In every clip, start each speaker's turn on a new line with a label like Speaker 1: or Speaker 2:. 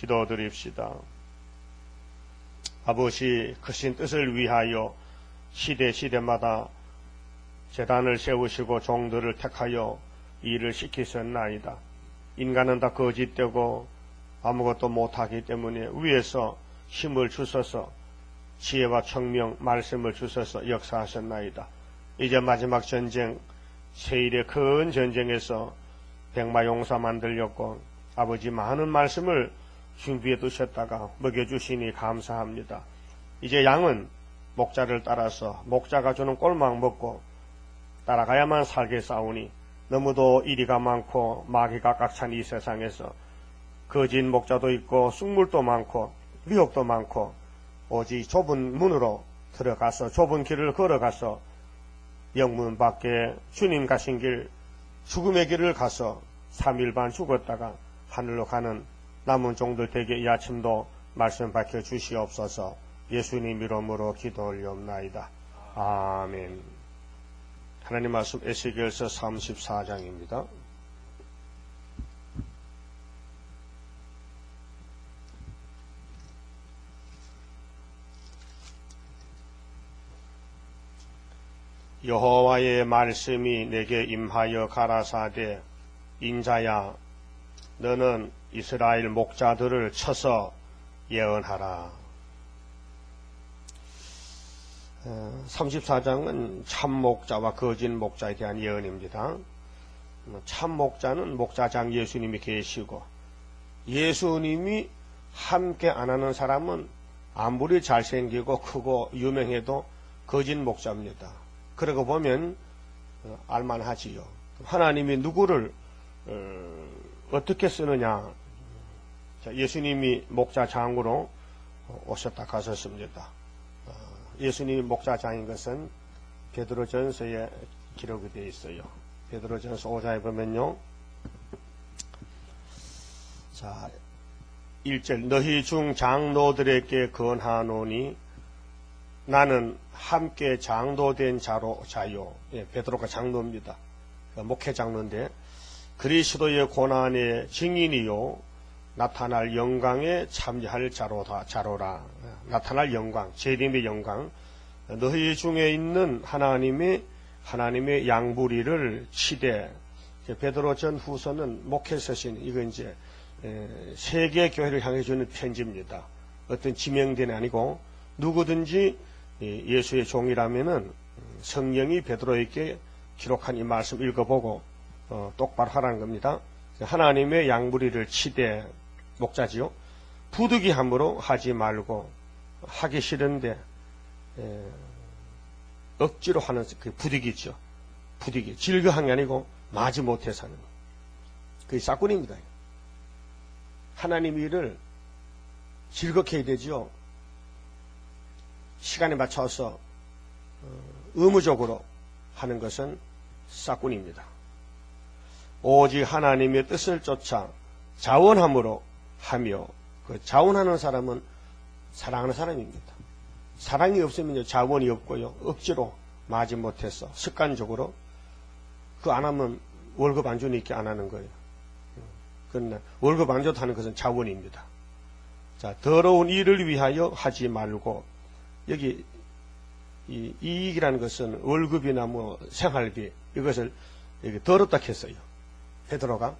Speaker 1: 기도드립시다. 아버지 크신 뜻을 위하여 시대마다 제단을 세우시고 종들을 택하여 일을 시키셨나이다. 인간은 다 거짓되고 아무것도 못하기 때문에 위에서 힘을 주셔서 지혜와 청명 말씀을 주셔서 역사하셨나이다. 이제 마지막 전쟁 세일의 큰 전쟁에서 백마용사 만들렸고 아버지 많은 말씀을 준비해 두셨다가 먹여주시니 감사합니다. 이제 양은 목자를 따라서 목자가 주는 꼴막 먹고 따라가야만 살게 싸우니 너무도 이리가 많고 마귀가 꽉찬 이 세상에서 거짓 목자도 있고 쑥물도 많고 미혹도 많고 오직 좁은 문으로 들어가서 좁은 길을 걸어가서 영문 밖에 주님 가신 길 죽음의 길을 가서 3일 반 죽었다가 하늘로 가는 남은 종들 되게 이 아침도 말씀 밝혀 주시옵소서. 예수님 이름으로 기도 올리옵나이다. 아멘. 하나님 말씀 에스겔서 34장입니다. 여호와의 말씀이 내게 임하여 가라사대 인자야 너는 이스라엘 목자들을 쳐서 예언하라. 34장은 참목자와 거짓 목자에 대한 예언입니다. 참목자는 목자장 예수님이 계시고 예수님이 함께 안 하는 사람은 아무리 잘생기고 크고 유명해도 거짓 목자입니다. 그러고 보면 알만하지요. 하나님이 누구를 어떻게 쓰느냐. 예수님이 목자장으로 오셨다 가셨습니다. 예수님이 목자장인 것은 베드로전서에 기록이 되어 있어요. 베드로전서 5장에 보면요. 자, 1절 너희 중 장로들에게 건하노니 나는 함께 장로된 자요. 예, 베드로가 장로입니다. 목회 장로인데 그리스도의 고난의 증인이요 나타날 영광에 참여할 자로라. 나타날 영광, 재림의 영광. 너희 중에 있는 하나님의 양부리를 치되. 베드로 전 후서는 목회 서신 이거 이제 세계 교회를 향해 주는 편지입니다. 어떤 지명대는 아니고 누구든지 예수의 종이라면은 성령이 베드로에게 기록한 이 말씀 읽어보고 똑바로 하라는 겁니다. 하나님의 양부리를 치되 목자지요. 부득이함으로 하지 말고 하기 싫은데 억지로 하는 그 부득이죠. 부득이 즐거한 게 아니고 마지 못해서 하는 거. 그게 사건입니다. 하나님 일을 즐겁게 해야 되죠. 시간에 맞춰서 의무적으로 하는 것은 사건입니다. 오직 하나님의 뜻을 쫓아 자원함으로 하며 그 자원하는 사람은 사랑하는 사람입니다. 사랑이 없으면 자원이 없고요. 억지로 마지 못해서 습관적으로 그 안 하면 월급 안 주니까 안 하는 거예요. 그러나 월급 안 줘도 하는 것은 자원입니다. 자, 더러운 일을 위하여 하지 말고 여기 이 이익이라는 것은 월급이나 뭐 생활비 이것을 여기 더럽다 했어요. 베드로가.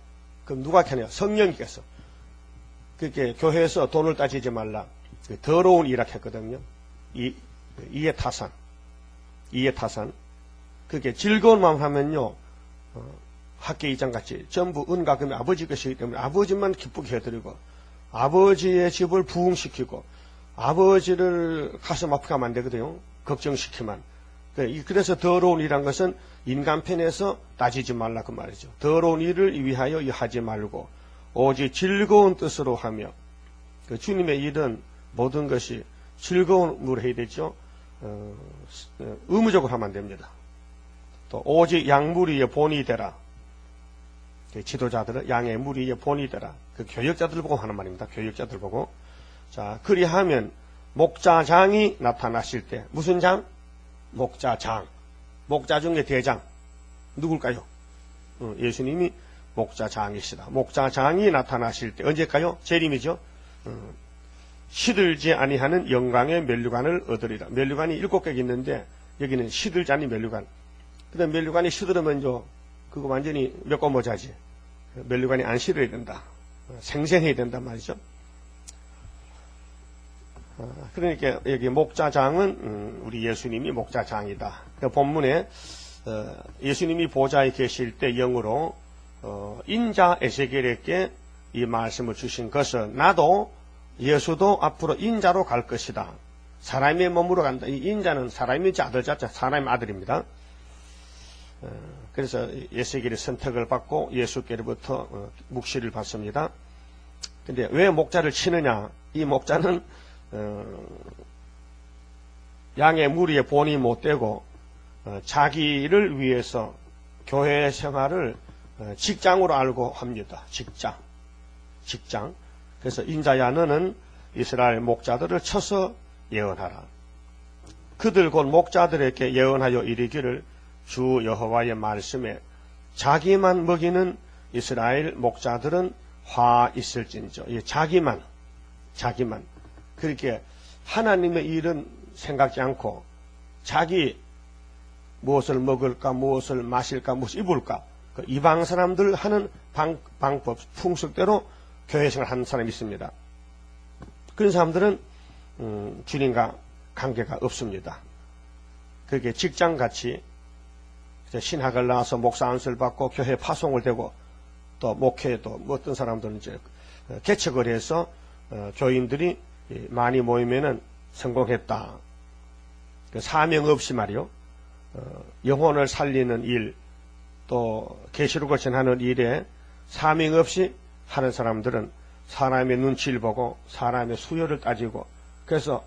Speaker 1: 그럼 누가 캐냐? 성령께서. 그렇게 교회에서 돈을 따지지 말라. 더러운 일이라 했거든요. 이해 타산. 그게 즐거운 마음 하면요. 학계 이장같이 전부 은과 금이 아버지 것이기 때문에 아버지만 기쁘게 해드리고 아버지의 집을 부흥시키고 아버지를 가슴 아프게 하면 안 되거든요. 걱정시키면. 그래서 더러운 일이란 것은 인간 편에서 따지지 말라 그 말이죠. 더러운 일을 위하여 하지 말고 오직 즐거운 뜻으로 하며 주님의 일은 모든 것이 즐거움으로 해야 되죠. 의무적으로 하면 안 됩니다. 또 오직 양무리의 본이 되라. 지도자들은 양의 무리의 본이 되라. 그 교역자들 보고 하는 말입니다. 교역자들 보고. 자, 그리하면 목자장이 나타나실 때 무슨 장? 목자장. 목자 중에 대장. 누굴까요? 예수님이 목자장이시다. 목자장이 나타나실 때 언제일까요? 재림이죠. 시들지 아니하는 영광의 면류관을 얻으리라. 면류관이 7개가 있는데 여기는 시들지 아니 면류관. 근데 면류관이 시들으면 그거 완전히 몇 건 모자지. 면류관이 안 시들어야 된다. 생생해야 된단 말이죠. 그러니까 여기 목자장은 우리 예수님이 목자장이다. 본문에 예수님이 보좌에 계실 때 영으로 인자 에세겔에게 이 말씀을 주신 것은 나도 예수도 앞으로 인자로 갈 것이다. 사람의 몸으로 간다. 이 인자는 사람의 아들 자자, 사람의 아들입니다. 그래서 에세겔의 선택을 받고 예수께로부터 묵시를 받습니다. 근데 왜 목자를 치느냐? 이 목자는 양의 무리에 본이 못 되고 자기를 위해서 교회 생활을 직장으로 알고 합니다. 직장. 그래서 인자야 너는 이스라엘 목자들을 쳐서 예언하라. 그들 곧 목자들에게 예언하여 이르기를 주 여호와의 말씀에 자기만 먹이는 이스라엘 목자들은 화 있을진저. 자기만. 그렇게 하나님의 일은 생각지 않고 자기 무엇을 먹을까, 무엇을 마실까, 무엇을 입을까, 그 이방 사람들 하는 방법, 풍습대로 교회 생활 하는 사람이 있습니다. 그런 사람들은 주님과 관계가 없습니다. 그렇게 직장같이 신학을 나와서 목사 안수를 받고 교회 파송을 되고 또 목회도 어떤 사람들은 이제 개척을 해서 교인들이 많이 모이면은 성공했다. 사명 없이 말이요. 영혼을 살리는 일, 또 계시록을 전하는 일에 사명 없이 하는 사람들은 사람의 눈치를 보고 사람의 수요를 따지고 그래서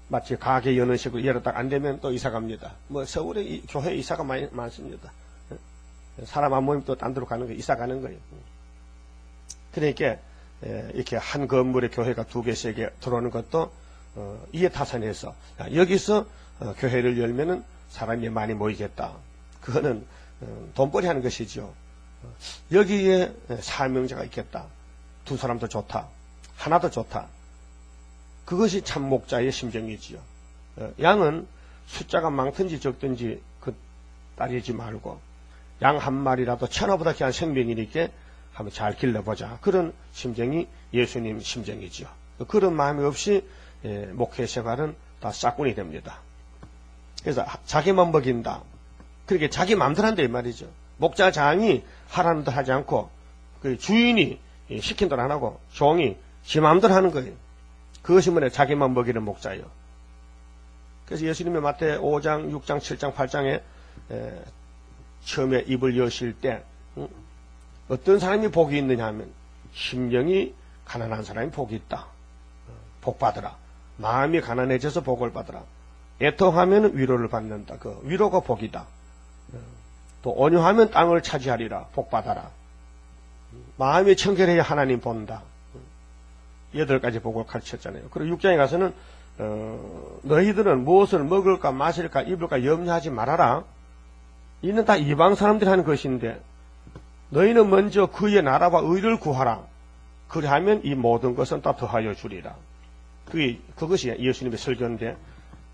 Speaker 1: 마치 가게 여는 식으로 열었다가 안 되면 또 이사 갑니다. 서울에 교회 이사가 많습니다. 사람 안 모이면 또 딴 데로 가는 거예요. 이사 가는 거예요. 그러니까 이렇게 한 건물에 교회가 2개, 3개 들어오는 것도 이해타산해서 여기서 교회를 열면은 사람이 많이 모이겠다. 그거는 돈벌이 하는 것이죠. 여기에 사명자가 있겠다. 2사람도 좋다. 하나도 좋다. 그것이 참 목자의 심정이지요. 양은 숫자가 많든지 적든지 따지지 말고 양 한 마리라도 천하보다 귀한 생명이니까 한번 잘 길러보자. 그런 심정이 예수님 심정이지요. 그런 마음이 없이 목회 생활은 다 싹군이 됩니다. 그래서 자기만 먹인다. 그렇게 자기 마음대로 한다 이 말이죠. 목자장이 하라는 대로 하지 않고 그 주인이 시킨 대로 안 하고 종이 지 마음대로 하는 거예요. 그것이 뭐냐? 자기만 먹이는 목자예요. 그래서 예수님이 마태 5장, 6장, 7장, 8장에 처음에 입을 여실 때 어떤 사람이 복이 있느냐 하면 심령이 가난한 사람이 복이 있다. 복 받으라. 마음이 가난해져서 복을 받으라. 애통하면 위로를 받는다. 그 위로가 복이다. 또 온유하면 땅을 차지하리라. 복 받아라. 마음이 청결해야 하나님 본다. 8가지 복을 가르쳤잖아요. 그리고 6장에 가서는 너희들은 무엇을 먹을까 마실까 입을까 염려하지 말아라. 이는 다 이방 사람들이 하는 것인데 너희는 먼저 그의 나라와 의를 구하라. 그리하면 이 모든 것은 다 더하여 주리라. 그것이 예수님의 설교인데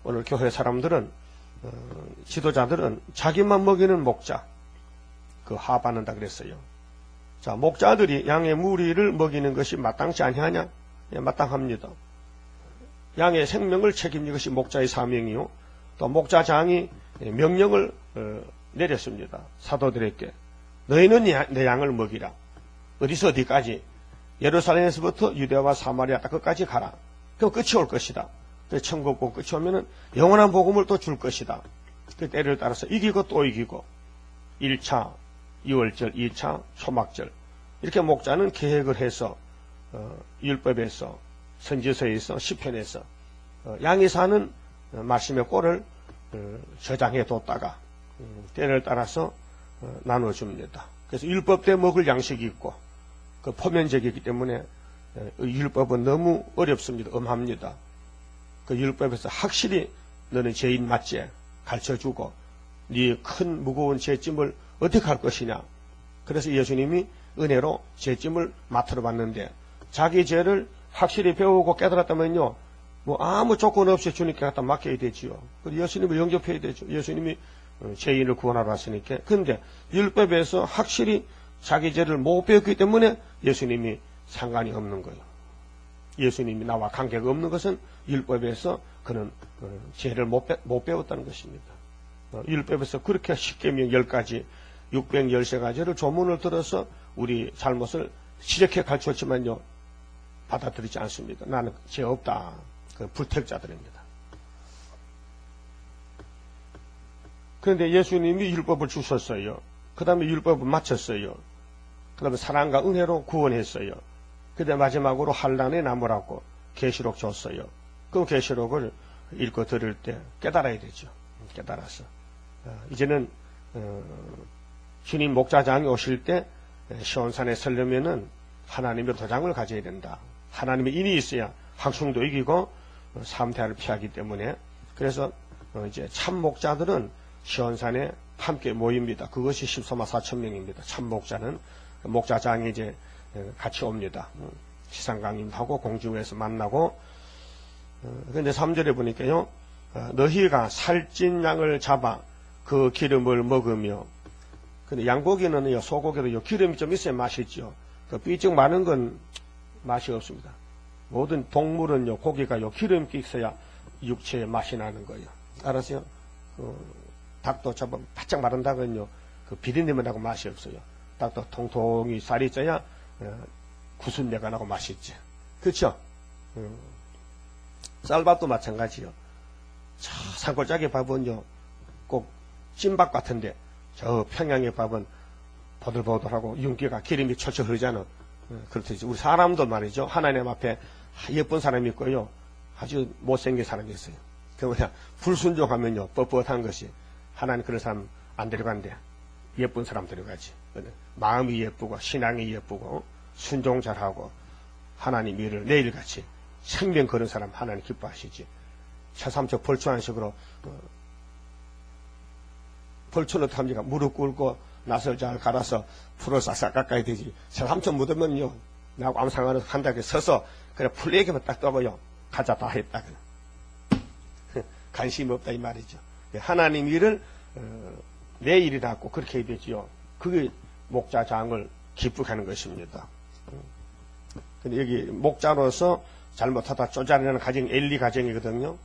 Speaker 1: 오늘 교회 사람들은 지도자들은 자기만 먹이는 목자 하반한다 그랬어요. 자, 목자들이 양의 무리를 먹이는 것이 마땅치 아니하냐? 예, 마땅합니다. 양의 생명을 책임지는 것이 목자의 사명이요. 또 목자장이 명령을 내렸습니다. 사도들에게 너희는 내 양을 먹이라. 어디서 어디까지? 예루살렘에서부터 유대와 사마리아 끝까지 가라. 그럼 끝이 올 것이다. 천국복 끝이 오면은 영원한 복음을 또 줄 것이다. 그 때를 따라서 이기고 또 이기고 1차 유월절, 2차 초막절 이렇게 목자는 계획을 해서 율법에서 선지서에서 시편에서 양이 사는 말씀의 꼴을 저장해 뒀다가 때를 따라서 나눠줍니다. 그래서 율법 때 먹을 양식이 있고 그 포면적이기 때문에 율법은 너무 어렵습니다. 엄합니다. 그 율법에서 확실히 너는 죄인 맞지? 가르쳐주고 네 큰 무거운 죄짐을 어떻게 할 것이냐. 그래서 예수님이 은혜로 죄짐을 맡으러 봤는데 자기 죄를 확실히 배우고 깨달았다면요, 뭐 아무 조건 없이 주님께 갖다 맡겨야 되지요. 그리고 예수님을 영접해야 되죠. 예수님이 죄인을 구원하러 왔으니까. 근데 율법에서 확실히 자기 죄를 못 배웠기 때문에 예수님이 상관이 없는 거예요. 예수님이 나와 관계가 없는 것은 율법에서 그는 죄를 못 배웠다는 것입니다. 율법에서 그렇게 십계명 10가지, 613가지를 조문을 들어서 우리 잘못을 지적해 가르쳤지만요, 받아들이지 않습니다. 나는 죄 없다. 그 불택자들입니다. 그런데 예수님이 율법을 주셨어요. 그 다음에 율법을 마쳤어요. 그 다음에 사랑과 은혜로 구원했어요. 그 다음에 마지막으로 환난의 나무라고 계시록 줬어요. 그 계시록을 읽고 들을 때 깨달아야 되죠. 깨달아서 이제는 주님 목자장이 오실 때 시온산에 서려면은 하나님의 도장을 가져야 된다. 하나님의 인이 있어야 확충도 이기고 삼태를 피하기 때문에, 그래서 이제 참 목자들은 시온산에 함께 모입니다. 그것이 14만 4천 명입니다. 참 목자는 목자장이 이제 같이 옵니다. 시상강림하고 공중에서 만나고. 근데 3절에 보니까요, 너희가 살찐 양을 잡아 그 기름을 먹으며, 근데 양고기는요, 소고기도 기름이 좀 있어야 맛있죠. 그 삐쩍 많은 건 맛이 없습니다. 모든 동물은요, 고기가요, 기름기 있어야 육체에 맛이 나는 거예요. 알았어요? 닭도 잡아 바짝 마른다면요, 그 비린내만 나고 맛이 없어요. 닭도 통통이 살이 쪄야 구순내가 나고 맛있지. 그렇죠? 쌀밥도 마찬가지요. 저 산골짜기 밥은요, 꼭 찐밥 같은데, 저 평양의 밥은 보들보들하고 윤기가 기름이 철철 흐르잖아. 그렇듯이 우리 사람도 말이죠. 하나님 앞에 예쁜 사람이 있고요, 아주 못생긴 사람이 있어요. 그 뭐냐, 불순종하면요, 뻣뻣한 것이, 하나님 그런 사람 안 데려간대. 예쁜 사람 데려가지. 마음이 예쁘고 신앙이 예쁘고 순종 잘하고 하나님 일을 내일같이 생명 거는 사람 하나님 기뻐하시지. 차삼척 벌초한 식으로 벌초는 어떻게 합니까? 무릎 꿇고 낫을 잘 갈아서 풀을 싹싹 깎아야 되지. 차삼척 묻으면요, 나하고 아무 상관없이 한다고 서서 그냥 풀 얘기만 딱 떠봐요. 가자 다 했다. 관심 없다 이 말이죠. 하나님 일을 내 일이라고 그렇게 해야 되지요. 그게 목자장을 기쁘게 하는 것입니다. 근데 여기 목자로서 잘못하다 쪼잔이라는 가정이 엘리 가정이거든요.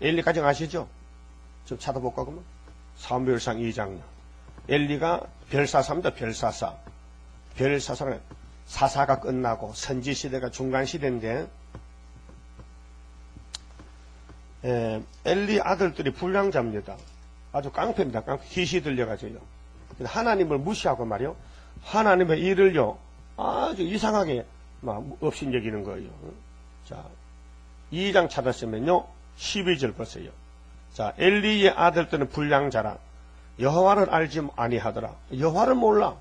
Speaker 1: 엘리 가정 아시죠? 좀 찾아볼까 그러면? 사무엘상 2장요. 엘리가 별사사입니다. 별사사. 별사사는 사사가 끝나고 선지시대가 중간시대인데, 엘리 아들들이 불량자입니다. 아주 깡패입니다. 깡패. 희시 들려가지고요. 하나님을 무시하고 말이요, 하나님의 일을요, 아주 이상하게 막 업신여기는 거예요. 자, 2장 찾았으면요, 12절 보세요. 자, 엘리의 아들들은 불량자라 여호와를 알지 아니하더라. 여호와를 몰라.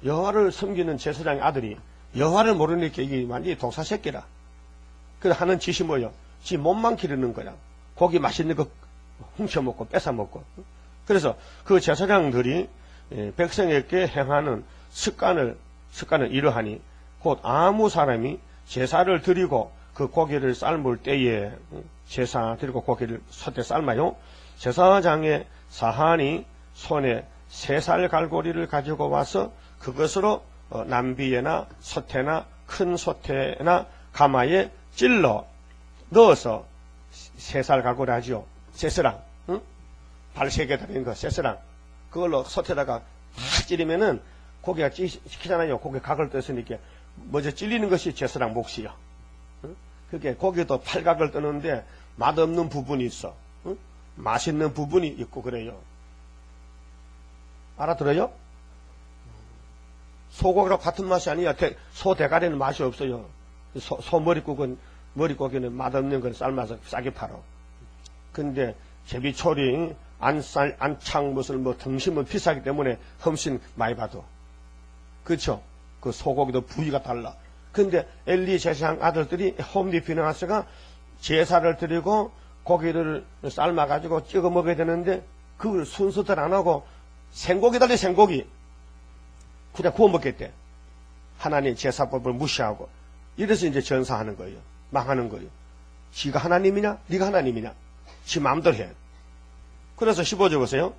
Speaker 1: 여호와를 섬기는 제사장의 아들이 여호와를 모르니까 이게 완전히 독사새끼라. 그래 하는 짓이 뭐요? 지 몸만 기르는 거야. 고기 맛있는 거 훔쳐먹고 뺏어먹고. 그래서 그 제사장들이 백성에게 행하는 습관은 이러하니, 곧 아무 사람이 제사를 드리고 그 고기를 삶을 때에, 제사 드리고 고기를 솥에 삶아요, 제사장의 사한이 손에 3살 갈고리를 가지고 와서 그것으로 남비에나 솥에나 큰 솥에나 가마에 찔러 넣어서 3살 갈고리 하죠. 쇠스랑, 응? 발 3개 달린 거 쇠스랑, 그걸로 솥에다가 팍 찌르면은 고기가 시키잖아요. 고기 각을 떴으니까 먼저 찔리는 것이 쇠스랑 몫이요. 응? 그게 고기도 팔각을 뜨는데 맛없는 부분이 있어. 응? 맛있는 부분이 있고 그래요. 알아들어요? 소고기랑 같은 맛이 아니야. 소 대가리는 맛이 없어요. 소 머리고기는 맛없는 걸 삶아서 싸게 팔어. 근데 제비초리, 안창 무슨 등심은 비싸기 때문에 훨씬 많이 받아. 그렇죠? 그 소고기도 부위가 달라. 근데 엘리 제사장 아들들이 홈리 피느하스가 제사를 드리고 고기를 삶아가지고 찍어 먹어야 되는데 그걸 순서대로 안 하고 생고기 달리 생고기 그냥 구워 먹겠대. 하나님 제사법을 무시하고 이래서 이제 전사하는 거예요. 망하는 거예요. 지가 하나님이냐? 네가 하나님이냐? 지 마음대로 해. 그래서 15절 보세요.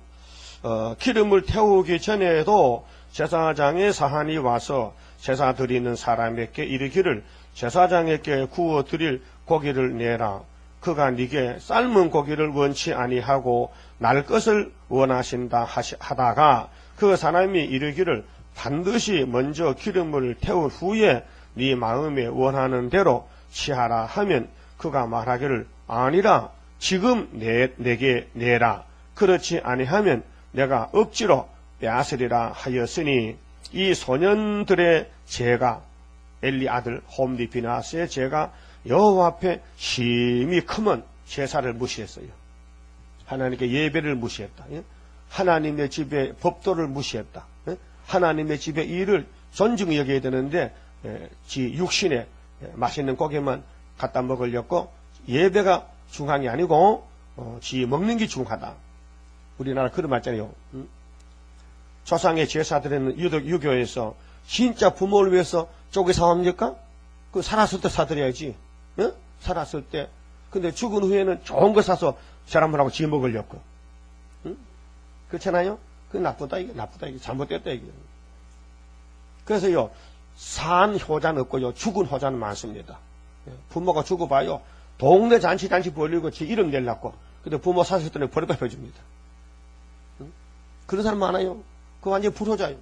Speaker 1: 기름을 태우기 전에도 제사장의 사한이 와서 제사 드리는 사람에게 이르기를 제사장에게 구워 드릴 고기를 내라. 그가 네게 삶은 고기를 원치 아니하고 날 것을 원하신다 하다가 그 사람이 이르기를 반드시 먼저 기름을 태운 후에 네 마음에 원하는 대로 취하라 하면 그가 말하기를 아니라 지금 내게 내라. 그렇지 아니하면 내가 억지로 빼앗으리라 하였으니 이 소년들의 죄가 엘리 아들 홈리 비나스의 죄가 여호와 앞에 심히 크면 제사를 무시했어요. 하나님께 예배를 무시했다. 하나님의 집에 법도를 무시했다. 하나님의 집의 일을 존중히 여겨야 되는데 지 육신에 맛있는 고기만 갖다 먹으려고 예배가 중요한 아니고 지 먹는 게 중요하다. 우리나라 그런 말 있잖아요. 조상의 제사드리는 유교에서 진짜 부모를 위해서 쪼개 사옵니까? 그 살았을 때 사드려야지. 응? 살았을 때. 근데 죽은 후에는 좋은 거 사서 사람들하고 지 먹으려고. 응? 그렇잖아요? 그게 나쁘다 이게 잘못됐다 이게. 그래서요 산 효자는 없고요 죽은 효자는 많습니다. 부모가 죽어봐요 동네 잔치 벌리고 지 이름 내려고. 근데 부모 사실 때는 버리다 해줍니다. 응? 그런 사람 많아요. 그거 완전 불효자예요.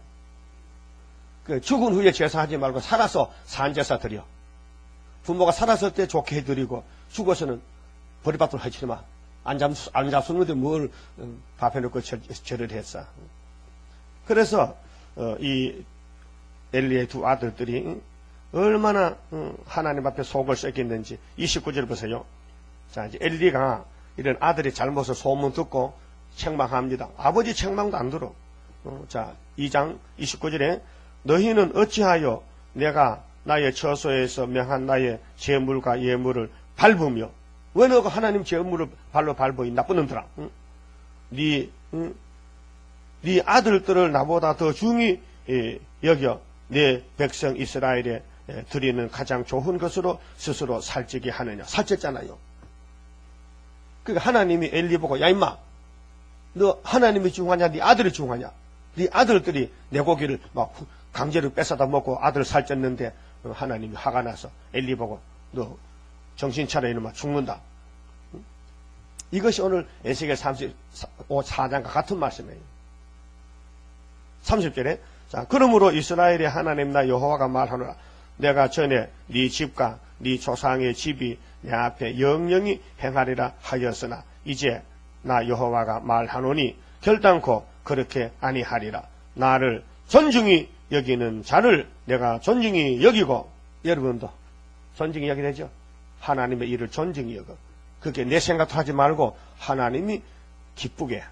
Speaker 1: 그 죽은 후에 제사하지 말고 살아서 산제사 드려. 부모가 살았을 때 좋게 해드리고 죽어서는 버리밭으로 하지 마. 안 잡수는데 뭘 밥해 놓고 절을 했어. 그래서 이 엘리의 두 아들들이 얼마나 하나님 앞에 속을 썩였는지 29절 보세요. 자, 이제 엘리가 이런 아들의 잘못을 소문 듣고 책망합니다. 아버지 책망도 안 들어. 자, 2장 29절에 너희는 어찌하여 내가 나의 처소에서 명한 나의 제물과 예물을 밟으며 왜 너가 하나님 제물을 발로 밟어 이 나쁜 놈들아. 네 아들들을 나보다 더 중히 여겨 내 백성 이스라엘에 드리는 가장 좋은 것으로 스스로 살찌게 하느냐. 살쪘잖아요. 그러니까 하나님이 엘리 보고 야 임마 너 하나님이 중요하냐 네 아들이 중요하냐. 네 아들들이 내 고기를 막 강제로 뺏어다 먹고 아들 살쪘는데 하나님이 화가 나서 엘리 보고 너 정신 차려 이놈아 죽는다. 이것이 오늘 에스겔 34장과 같은 말씀이에요. 30절에 자 그러므로 이스라엘의 하나님 나 여호와가 말하노라 내가 전에 네 집과 네 조상의 집이 내 앞에 영영히 행하리라 하였으나 이제 나 여호와가 말하노니 결단코 그렇게 아니하리라. 나를 존중히 여기는 자를 내가 존중히 여기고 여러분도 존중히 여기야 되죠. 하나님의 일을 존중히 여겨. 그게 내 생각도 하지 말고 하나님이 기쁘게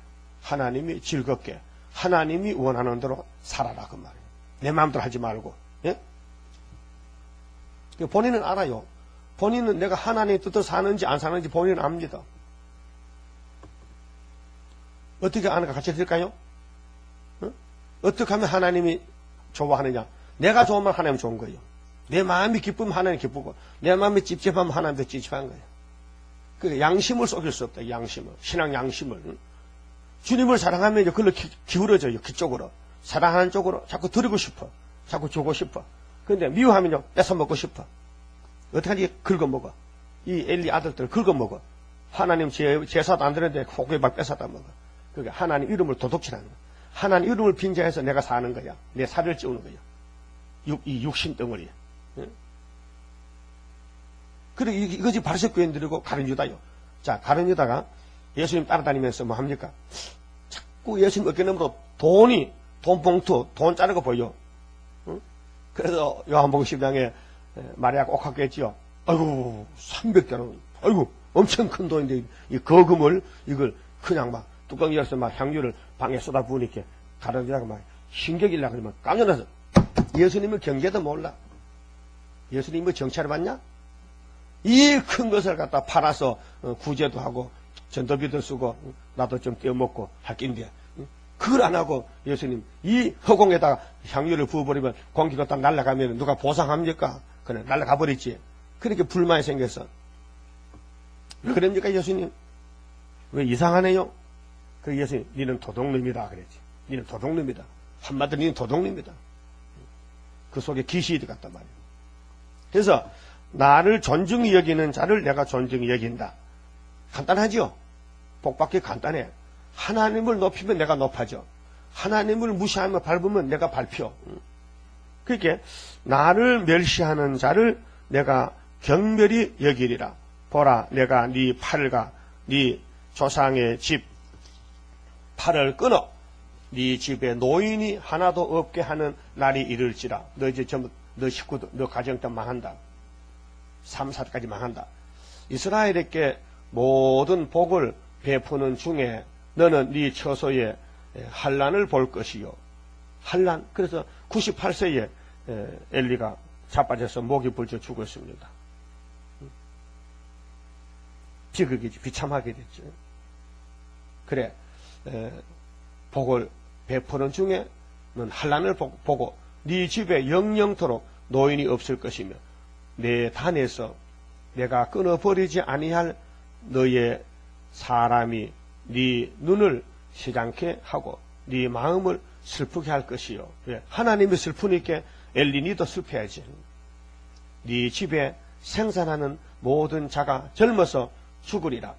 Speaker 1: 하나님이 즐겁게 하나님이 원하는 대로 살아라 그 말이에요. 내 마음대로 하지 말고. 예? 본인은 알아요. 본인은 내가 하나님의 뜻대로 사는지 안 사는지 본인은 압니다. 어떻게 아는가 같이 들을까요? 어떻게 하면 하나님이 좋아하느냐. 내가 좋으면 하나님 좋은 거예요. 내 마음이 기쁘면 하나님 기쁘고 내 마음이 찝찝하면 하나님도 찝찝한 거예요. 그 양심을 속일 수 없다. 양심을. 신앙 양심을. 주님을 사랑하면 이제 그걸로 기울어져요. 그쪽으로. 사랑하는 쪽으로 자꾸 드리고 싶어. 자꾸 주고 싶어. 그런데 미워하면요. 뺏어 먹고 싶어. 어떻게 하지? 긁어먹어. 이 엘리 아들들 긁어먹어. 하나님 제사도 안 드는데 고기 막 뺏어다 먹어. 그게 하나님 이름을 도둑질하는 거야. 하나님 이름을 빙자해서 내가 사는 거야. 내 살을 찌우는 거야. 이 육신 덩어리야. 응? 그래, 이것이 바리새교인들이고 가룟 유다요. 자, 가룟 유다가 예수님 따라다니면서 뭐 합니까? 자꾸 예수님 어깨너머로 돈 봉투, 돈 자르고 보여. 응? 그래서 요한복음 10장에 마리아가 옥합겠지요. 아이고, 300대로, 아이고, 엄청 큰 돈인데, 이 거금을, 이걸 그냥 막 뚜껑 열어서 막 향유를 방에 쏟아 부으니까 가룟 유다가 막 신경질나 그러면 깜짝 놀라서 예수님을 경계도 몰라. 예수님을 정찰해 봤냐? 이 큰 것을 갖다 팔아서 구제도 하고 전도비도 쓰고 나도 좀 떼어먹고 할 낀데 그걸 안 하고 예수님 이 허공에다가 향유를 부어버리면 공기가 딱 날아가면 누가 보상합니까? 그래, 날아가 버렸지. 그렇게 불만이 생겼어. 왜 그럽니까, 예수님? 왜 이상하네요? 그 예수님, 니는 도둑놈이다. 그랬지. 니는 도둑놈이다. 한마디로 니는 도둑놈이다. 그 속에 귀신이 들어갔단 말이에요. 그래서, 나를 존중히 여기는 자를 내가 존중히 여긴다. 간단하죠? 복받기 간단해. 하나님을 높이면 내가 높아져. 하나님을 무시하며 밟으면 내가 밟혀. 그렇게 나를 멸시하는 자를 내가 경멸히 여기리라. 보라, 내가 네 팔과 네 조상의 집 팔을 끊어 네 집에 노인이 하나도 없게 하는 날이 이를지라. 너 이제 전부 너 식구도 너 가정 다 망한다. 3, 4까지 망한다. 이스라엘에게 모든 복을 베푸는 중에 너는 네 처소에 환난을 볼 것이요. 환난. 그래서 98세에 엘리가 자빠져서 목이 불져 죽었습니다. 비극이지. 비참하게 됐죠. 그래, 복을 베푸는 중에 넌 환난을 보고 네 집에 영영토록 노인이 없을 것이며 내 단에서 내가 끊어버리지 아니할 너의 사람이 네 눈을 시장케 하고 네 마음을 슬프게 할 것이요. 왜? 하나님이 슬프니까 엘리니도 슬퍼야지. 네 집에 생산하는 모든 자가 젊어서 죽으리라.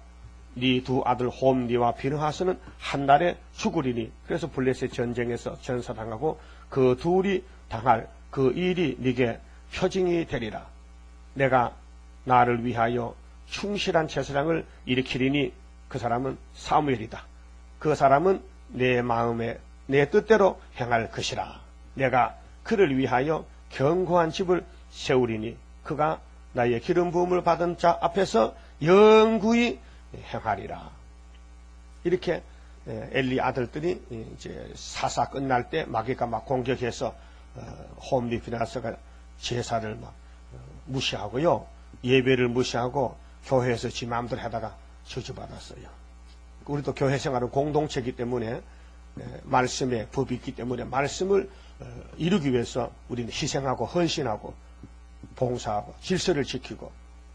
Speaker 1: 네 두 아들 홈니와 비느하스는 한 달에 죽으리니. 그래서 블레셋 전쟁에서 전사당하고 그 둘이 당할 그 일이 네게 표징이 되리라. 내가 나를 위하여 충실한 제사장을 일으키리니 그 사람은 사무엘이다. 그 사람은 내 마음에 내 뜻대로 행할 것이라. 내가 그를 위하여 견고한 집을 세우리니 그가 나의 기름 부음을 받은 자 앞에서 영구히 행하리라. 이렇게 엘리 아들들이 이제 사사 끝날 때 마귀가 막 공격해서 홈리 비나스가 제사를 막 무시하고요. 예배를 무시하고 교회에서 지 마음대로 하다가 저주받았어요. 우리도 교회 생활은 공동체이기 때문에 말씀에 법이 있기 때문에 말씀을 이루기 위해서 우리는 희생하고 헌신하고 봉사하고 질서를 지키고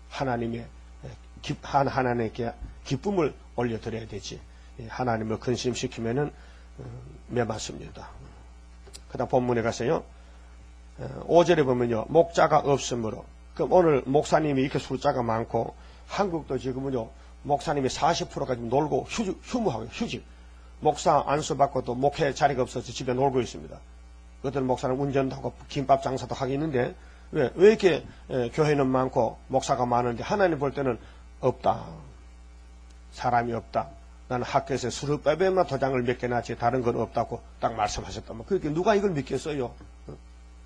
Speaker 1: 하나님께 기쁨을 올려드려야 되지. 하나님을 근심시키면은 매맞습니다. 그 다음 본문에 가서요. 5절에 보면요. 목자가 없으므로. 그럼 오늘 목사님이 이렇게 숫자가 많고 한국도 지금은요. 목사님이 40%까지 놀고 휴무하고요. 휴직. 목사 안수받고 또 목회 자리가 없어서 집에 놀고 있습니다. 어떤 목사는 운전도 하고 김밥 장사도 하겠는데 왜 이렇게 교회는 많고 목사가 많은데 하나님 볼 때는 없다. 사람이 없다. 나는 학교에서 수르빼빼만 도장을 몇 개 놨지 다른 건 없다고 딱 말씀하셨다면 그렇게 누가 이걸 믿겠어요?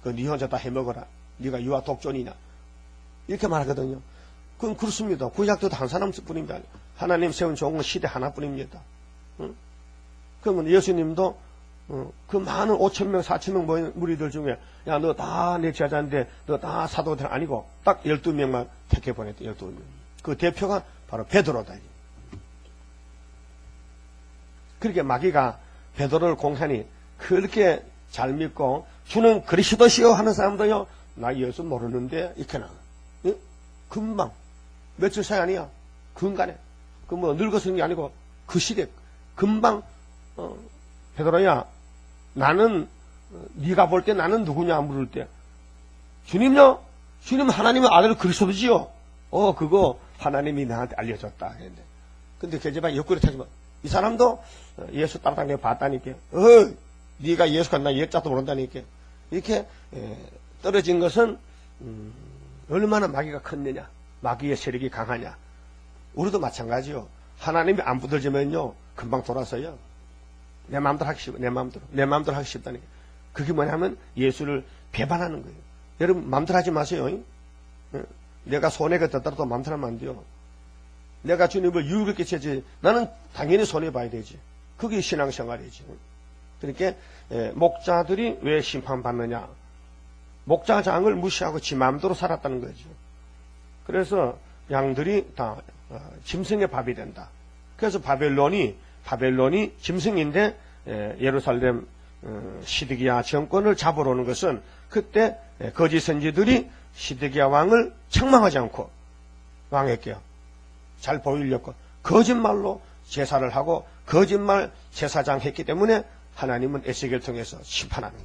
Speaker 1: 네 혼자 다 해먹어라. 네가 유아 독존이냐. 이렇게 말하거든요. 그건 그렇습니다. 구약도 한 사람뿐입니다. 하나님 세운 좋은 건 시대 하나뿐입니다. 그러면 예수님도 그 많은 5,000명, 4,000명 모인 무리들 중에 야, 너 다 내 제자인데 너 다 사도들 아니고 딱 12명만 택해 보냈대. 12명. 그 대표가 바로 베드로다. 그렇게 마귀가 베드로를 공하니 그렇게 잘 믿고 주는 그리스도시요 하는 사람도요. 나 예수 모르는데 이렇게 나. 금방 며칠 사이 아니야. 근간에. 그 뭐 늙어서는 게 아니고 그 시대 금방 베드로야 나는 네가 볼 때 나는 누구냐 물을 때 주님요? 주님 하나님의 아들 그리스도지요. 그거 하나님이 나한테 알려줬다. 했는데 근데 계제방 옆구리 타지만 이 사람도 예수 따라다니며 봤다니까. 네가 예수가 나 예자도 모른다니까. 이렇게 떨어진 것은 얼마나 마귀가 컸느냐. 마귀의 세력이 강하냐. 우리도 마찬가지요. 하나님이 안 붙들지면요 금방 돌아서요. 내 마음대로 하기 쉽어. 내 마음대로 하기 쉽다니까. 그게 뭐냐면 예수를 배반하는 거예요. 여러분 마음대로 하지 마세요. 내가 손해가 됐더라도 마음대로 하면 안 돼요. 내가 주님을 유익을 끼쳐야지. 나는 당연히 손해봐야 되지. 그게 신앙생활이지. 그러니까 목자들이 왜 심판받느냐. 목자장을 무시하고 지 마음대로 살았다는 거죠. 그래서 양들이 다 짐승의 밥이 된다. 그래서 바벨론이 짐승인데 예루살렘 시드기야 정권을 잡으러 오는 것은 그때 거짓 선지들이 시드기야 왕을 책망하지 않고 왕에게 잘 보이려고 거짓말로 제사를 하고 거짓말 제사장 했기 때문에 하나님은 에스겔을 통해서 심판하는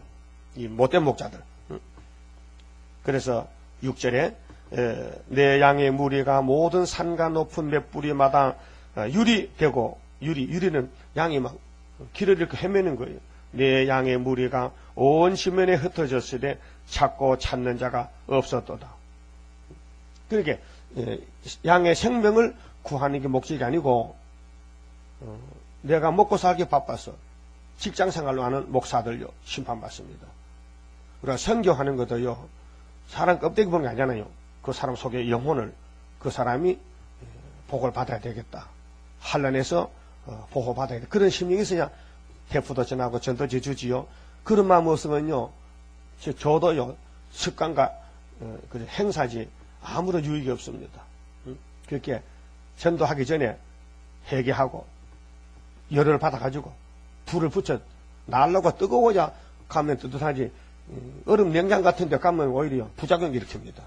Speaker 1: 이 못된 목자들. 그래서 6절에 내 양의 무리가 모든 산과 높은 맷뿌리마다 유리 되고 유리는 양이 막 길을 이렇게 헤매는 거예요. 내 양의 무리가 온 지면에 흩어졌으되 찾고 찾는 자가 없었도다. 그러니까 양의 생명을 구하는 게 목적이 아니고 내가 먹고 살기 바빠서 직장생활로 하는 목사들요 심판받습니다. 우리가 선교하는 것도요 사람 껍데기 보는 게 아니잖아요. 그 사람 속에 영혼을 그 사람이 복을 받아야 되겠다. 환난에서 보호받아야 되겠다. 그런 심령이 있어야 태포도 전하고 전도지 주지요. 그런 마음 없으면요 저도요 습관과 행사지 아무런 유익이 없습니다. 그렇게 전도하기 전에 회개하고 열을 받아가지고 불을 붙여 날로가 뜨거워야 가면 뜨뜻하지 얼음 냉장 같은 데 가면 오히려 부작용 일으킵니다.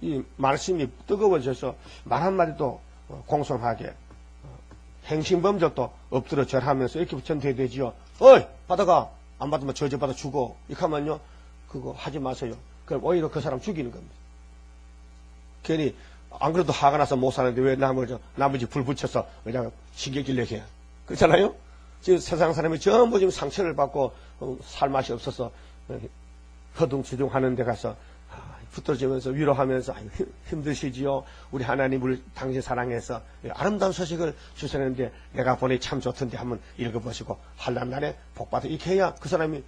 Speaker 1: 이 말씀이 뜨거워져서 말 한마디도 공손하게 행신범적도 엎드려 절하면서 이렇게 전도해야 되지요. 어이 받아가 안 받으면 저주받아 죽어 이렇게 하면요 그거 하지 마세요. 그럼 오히려 그 사람 죽이는 겁니다. 괜히 안 그래도 화가 나서 못 사는데 왜 나머지 불 붙여서 그냥 신경질 내게 그렇잖아요. 지금 세상 사람이 전부 지금 상처를 받고 살 맛이 없어서 허둥지둥 하는 데 가서 붙들어지면서 위로하면서 힘드시지요. 우리 하나님을 당신 사랑해서 아름다운 소식을 주셨는데 내가 보니 참 좋던데 한번 읽어보시고 환난 날에 복받아 이렇게 해야 그 사람이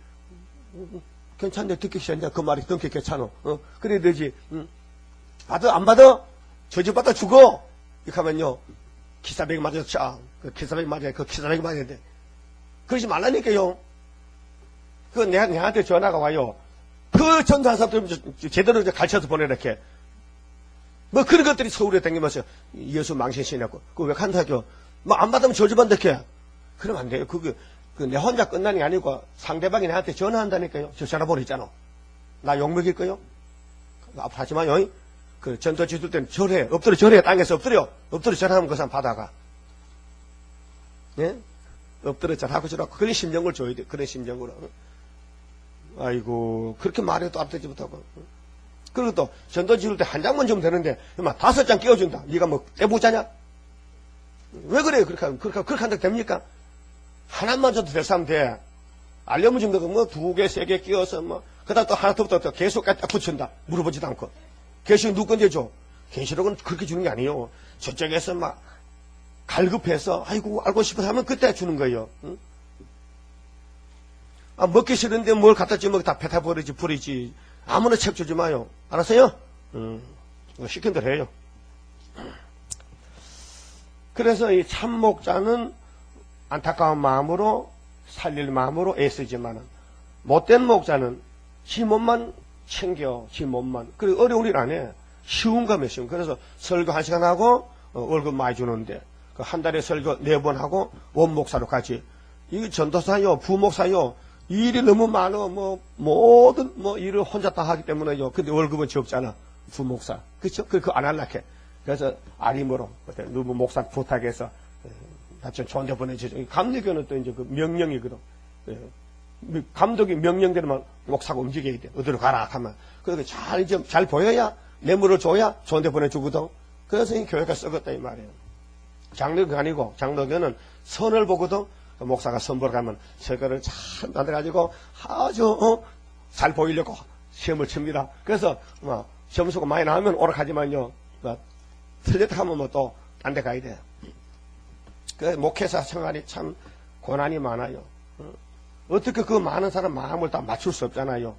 Speaker 1: 괜찮네 듣기 싫은데 그 말이 그렇게 괜찮어. 그래야 되지. 받아 안 받아 저주받아 죽어 이렇게 하면요 기사백이 맞았죠. 그 기사백이 맞아야 그 기사백이 맞아야 돼. 그러지 말라니까요. 그 내한테 전화가 와요. 그 전도한 사람들 제대로 가르쳐서 보내라게. 뭐 그런 것들이 서울에 다니면서 예수 망신시냐고. 그거 왜 간다죠? 뭐 안 받으면 저주받을게. 그러면 안 돼요. 그게 내 혼자 끝나는 게 아니고 상대방이 나한테 전화한다니까요. 저 전화 보냈잖아. 나 욕먹일 거요? 앞으로 하지 마요. 그 전도 지들 때는 절해. 엎드려 절해. 땅에서 엎드려 절하면 그 사람 받아가. 예? 엎드려 절하고 저라고. 그런 심정을 줘야 돼. 그런 심정으로. 아이고, 그렇게 말해도 앞대지 못하고. 그리고 또, 전도 지을 때 한 장만 주면 되는데, 막 5장 끼워준다. 네가 뭐, 떼부자냐? 왜 그래요? 그렇게 한다고 됩니까? 하나만 줘도 될 사람 돼. 알려면 좀 되고, 뭐, 2개, 3개 끼워서, 뭐, 그 다음 또 하나부터 또 계속까지 딱 붙인다. 물어보지도 않고. 계시록 누구 건데 줘? 계시록은 그렇게 주는 게 아니에요. 저쪽에서 막, 갈급해서, 아이고, 알고 싶어서 하면 그때 주는 거예요. 응? 먹기 싫은데 뭘 갖다 주면 다 뱉어버리지, 버리지. 아무나 책 주지 마요. 알았어요? 시킨 대로 해요. 그래서 이 참목자는 안타까운 마음으로, 살릴 마음으로 애쓰지만은, 못된 목자는 지 몸만 챙겨, 지 몸만. 그리고 어려운 일 안 해. 쉬운 거면 쉬운. 그래서 설교 1시간 하고, 월급 많이 주는데, 그 한 달에 설교 4번 하고, 원목사로 같이. 이게 전도사요, 부목사요, 일이 너무 많어. 모든 일을 혼자 다 하기 때문에요. 근데 월급은 적잖아. 부목사. 그쵸? 그거 안 할락해. 그래서 아림으로, 누구 목사 부탁해서, 하여튼 좋은 데 보내주죠. 감리교는 또 이제 그 명령이거든. 감독이 명령대로만 목사가 움직여야 돼. 어디로 가라 하면. 그렇게 잘 보여야, 뇌물을 줘야 좋은 데 보내주거든. 그래서 이 교회가 썩었다 이 말이에요. 장로교가 아니고, 장로교는 선을 보거든. 목사가 선보러 가면 설교를 잘 만들어가지고 아주 잘 보이려고 시험을 칩니다. 그래서 점수가 많이 나오면 오락하지만요 틀렸다 하면 또 딴 데 가야 돼. 그 목회자 생활이 참 고난이 많아요. 어떻게 그 많은 사람 마음을 다 맞출 수 없잖아요.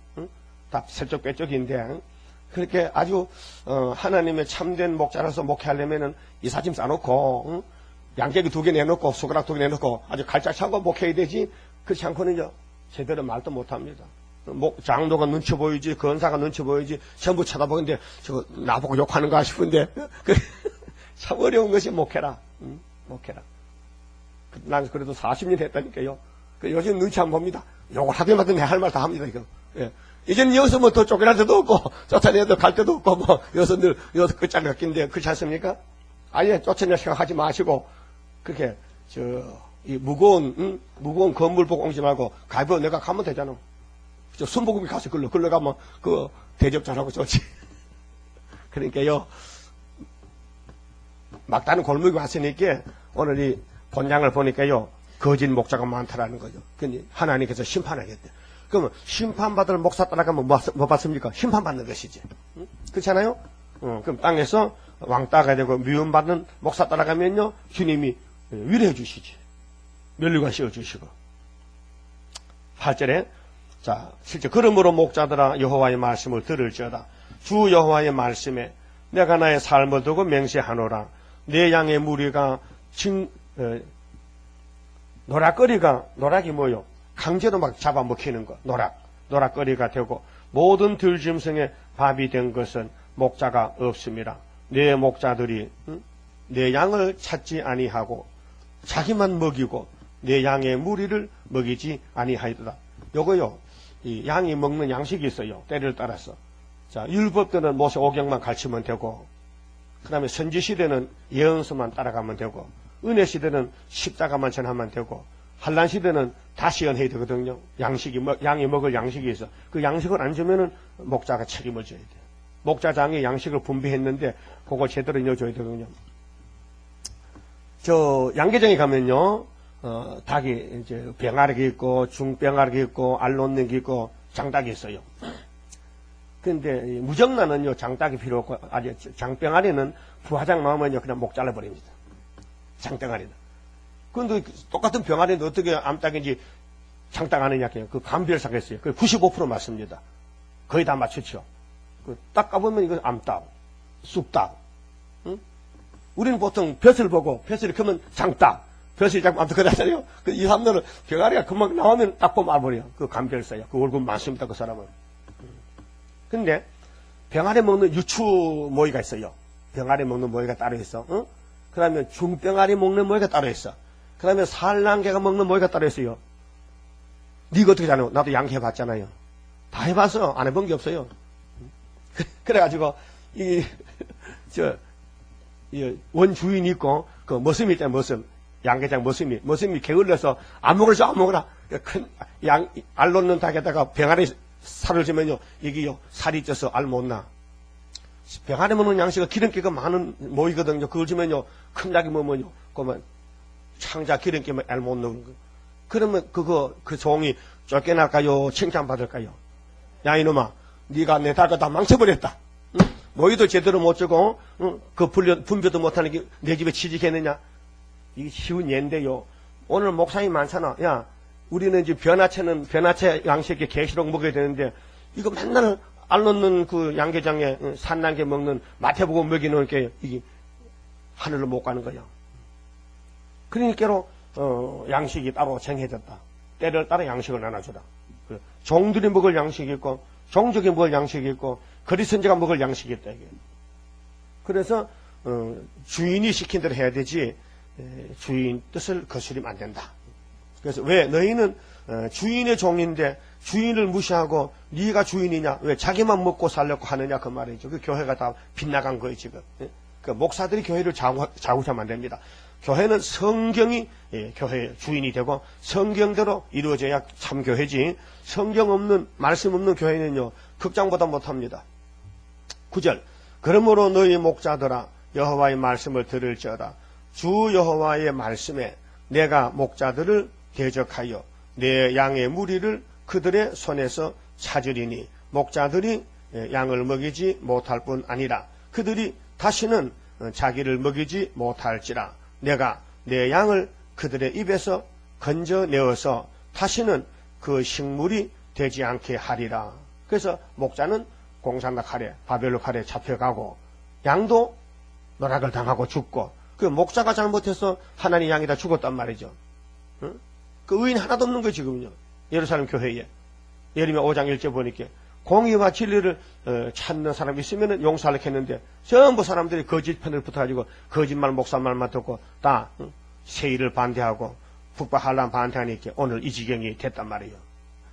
Speaker 1: 다 설적빼적인데 그렇게 아주 하나님의 참된 목자라서 목회하려면은 이사짐 싸놓고 양재기 2개 내놓고 숟가락 2개 내놓고 아주 갈짝 차고 목해야 되지. 그렇지 않고는요 제대로 말도 못합니다. 장로가 눈치 보이지, 건사가 눈치 보이지, 전부 쳐다보는데 저거 나보고 욕하는가 싶은데 참 어려운 것이 목회라. 목회라. 난 그래도 40년 했다니까요. 요즘 눈치 안 봅니다. 욕을 하더라도 내 할 말 다 합니다. 이거. 예.
Speaker 2: 이제는 여기서 뭐 더 쫓겨날 데도 없고, 쫓아내도 갈 데도 없고, 뭐, 여기서 늘, 여기서 끝장이 낀데, 그렇지 않습니까? 아예 쫓아낼 생각하지 마시고, 그렇게, 이 무거운 건물 보고 옮지 말고, 가벼워 내가 가면 되잖아. 순복음이 가서 글로 가면, 대접 잘하고 좋지. 그러니까요, 막다른 골목에 왔으니까, 오늘 이 본장을 보니까요, 거짓 목자가 많다라는 거죠. 근데 하나님께서 심판하겠대. 그러면 심판받을 목사 따라가면 뭐 받습니까? 심판받는 것이지. 응? 그렇잖아요? 그럼 땅에서 왕따가 되고 미움받는 목사 따라가면요, 주님이 위로해 주시지. 면류관 씌워 주시고. 8절에, 자, 실제 그러므로 목자들아 여호와의 말씀을 들을지어다. 주 여호와의 말씀에 내가 나의 삶을 두고 맹세하노라. 내 양의 무리가 노락이 뭐요? 강제로 막 잡아먹히는 거. 노락거리가 되고 모든 들짐승의 밥이 된 것은 목자가 없음이라. 내 목자들이 내 양을 찾지 아니하고 자기만 먹이고 내 양의 무리를 먹이지 아니하이도다. 요거요, 이 양이 먹는 양식이 있어요. 때를 따라서. 자, 율법 때는 모세 오경만 가르치면 되고, 그 다음에 선지시대는 예언서만 따라가면 되고, 은혜시대는 십자가만 전하면 되고, 한란시대는 다시 연해야 되거든요. 양이 먹을 양식이 있어. 그 양식을 안 주면은 목자가 책임을 져야 돼. 목자장이 양식을 분배했는데, 그걸 제대로 넣어줘야 되거든요. 양계장에 가면요, 닭이 이제 병아리가 있고, 중병아리가 있고, 알 놓는 게 있고, 장닭이 있어요. 근데 무정란은요, 장닭이 필요 없고, 장병아리는 부화장 나오면요, 그냥 목 잘라버립니다. 장병아리는. 근데 똑같은 병아리는 어떻게 암탉인지 장닭 아느냐, 그 감별사가 있어요. 그 95% 맞습니다. 거의 다 맞추죠. 딱 까보면 이건 암탉, 쑥닭. 응? 우리는 보통 벼슬 보고, 벼슬이 크면 장닭, 벼슬이 자꾸 암탉 그러잖아요. 이 사람들은 병아리가 금방 나오면 딱 보면 알아버려요. 그 감별사예요. 그 얼굴 많습니다, 그 사람은. 근데 병아리 먹는 유추 모이가 있어요. 병아리 먹는 모이가 따로 있어. 응? 그 다음에 중병아리 먹는 모이가 따로 있어. 그 다음에 산란개가 먹는 모이가 따로 있어요. 니가 어떻게 자냐? 나도 양계 해봤잖아요. 다 해봐서 안 해본 게 없어요. 그래가지고 원주인이 있고 그 머슴이 있잖아요. 머슴. 양계장 머슴이 게을러서 아무거나 알 놓는 닭에다가 병아리 살을 주면요, 이게요, 살이 쪄서 알 못 나. 병아리 먹는 양식은 기름기가 많은 모이거든요. 그걸 주면요, 큰 닭이 먹으면요, 그러면 창자 기름기만 알 못 넣는 거. 그러면 그 종이 쫓겨날까요? 칭찬받을까요? 야, 이놈아, 네가 내 닭을 다 망쳐버렸다. 응? 모이도 제대로 못 주고, 응? 그 분별도 못하는 게 내 집에 취직했느냐? 이게 쉬운 예인데요. 오늘 목사님 많잖아. 야, 우리는 이제 변화체 양식에 계시록 먹어야 되는데, 이거 맨날 알 넣는 그 양계장에 산란계 먹는 마태복음 먹이는 게 이게 하늘로 못 가는 거야. 그러니까로 양식이 따로 정해졌다. 때를 따라 양식을 나눠주라. 종들이 먹을 양식이 있고, 종족이 먹을 양식이 있고, 거리선지가 먹을 양식이 있다. 이게. 그래서 주인이 시킨 대로 해야 되지 주인 뜻을 거스리면 안 된다. 그래서 왜 너희는 주인의 종인데 주인을 무시하고 네가 주인이냐? 왜 자기만 먹고 살려고 하느냐? 그 말이죠. 그 교회가 다 빗나간 거예요 지금. 그 목사들이 교회를 좌우하면 안 됩니다. 교회는 성경이 교회의 주인이 되고 성경대로 이루어져야 참 교회지. 성경 없는 말씀 없는 교회는요 극장보다 못합니다. 9절 그러므로 너희 목자들아 여호와의 말씀을 들을지어다. 주 여호와의 말씀에 내가 목자들을 대적하여 내 양의 무리를 그들의 손에서 찾으리니 목자들이 양을 먹이지 못할 뿐 아니라 그들이 다시는 자기를 먹이지 못할지라 내가 내 양을 그들의 입에서 건져내어서 다시는 그 식물이 되지 않게 하리라. 그래서 목자는 공산당 칼에 바벨론 칼에 잡혀가고 양도 노락을 당하고 죽고 그 목자가 잘못해서 하나님 양이 다 죽었단 말이죠. 응? 그 의인 하나도 없는 거예요 지금요. 예루살렘 교회에 예레미야 5장 1절 보니까 공의와 진리를 찾는 사람이 있으면 용서하려고 했는데 전부 사람들이 거짓 편을 붙어가지고 거짓말 목사 말만 듣고 다 세일을 반대하고 북방 한란 반대하니까 오늘 이 지경이 됐단 말이에요.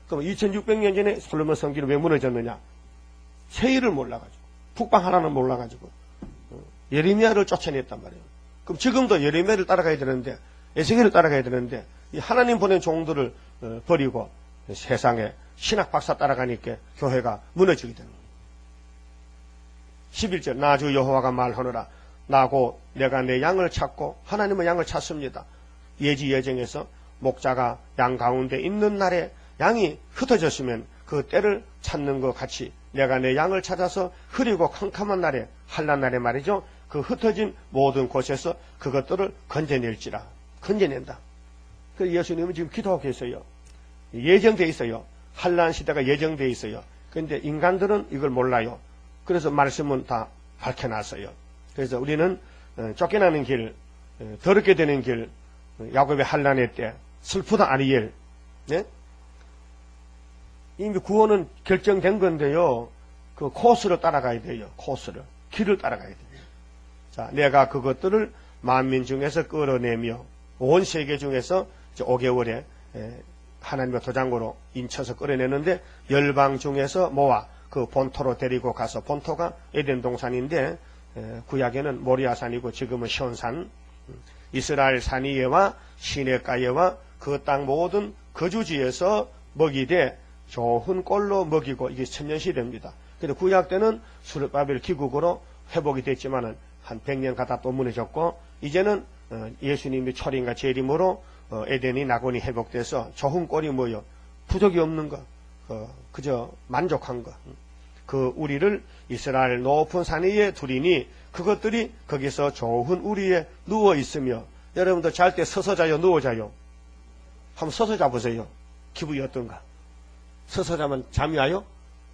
Speaker 2: 그럼 2600년 전에 솔로몬 성전이 왜 무너졌느냐? 세일을 몰라가지고, 북방 하나는 몰라가지고, 예레미야를 쫓아냈단 말이에요. 그럼 지금도 예레미야를 따라가야 되는데, 에스겔을 따라가야 되는데, 이 하나님 보낸 종들을 버리고 세상에 신학 박사 따라가니까 교회가 무너지게 되는 거예요. 11절, 나 주 여호와가 말하노라. 나고 내가 내 양을 찾고, 하나님은 양을 찾습니다. 예지 예정에서 목자가 양 가운데 있는 날에 양이 흩어졌으면 그 때를 찾는 것 같이 내가 내 양을 찾아서 흐리고 캄캄한 날에, 한란 날에 말이죠. 그 흩어진 모든 곳에서 그것들을 건져낼지라. 건져낸다. 그 예수님은 지금 기도하고 계세요. 예정되어 있어요. 한란 시대가 예정되어 있어요. 그런데 인간들은 이걸 몰라요. 그래서 말씀은 다 밝혀놨어요. 그래서 우리는 쫓겨나는 길, 더럽게 되는 길, 야곱의 한란의 때, 슬프다 아리엘, 네? 이미 구원은 결정된 건데요. 그 코스를 따라가야 돼요. 코스를. 길을 따라가야 돼요. 자, 내가 그것들을 만민 중에서 끌어내며 온 세계 중에서 5개월에 하나님의 도장으로 인쳐서 끌어내는데 열방 중에서 모아 그 본토로 데리고 가서, 본토가 에덴 동산인데 구약에는 모리아산이고 지금은 시온산, 이스라엘 산위에와 시내가에와 그 땅 모든 거주지에서 먹이되 좋은 꼴로 먹이고, 이게 천년시대입니다. 근데 구약 때는 수르바벨 기국으로 회복이 됐지만은 한 100년 가다 또 무너졌고, 이제는 예수님이 초림과 재림으로 에덴이 낙원이 회복돼서 좋은 꼴이 뭐요? 부족이 없는 거, 그저 만족한 거. 그 우리를 이스라엘 높은 산 위에 두리니 그것들이 거기서 좋은 우리에 누워 있으며, 여러분들 잘 때 서서 자요, 누워 자요? 한번 서서 자보세요. 기분이 어떤가? 서서 자면 잠이 와요?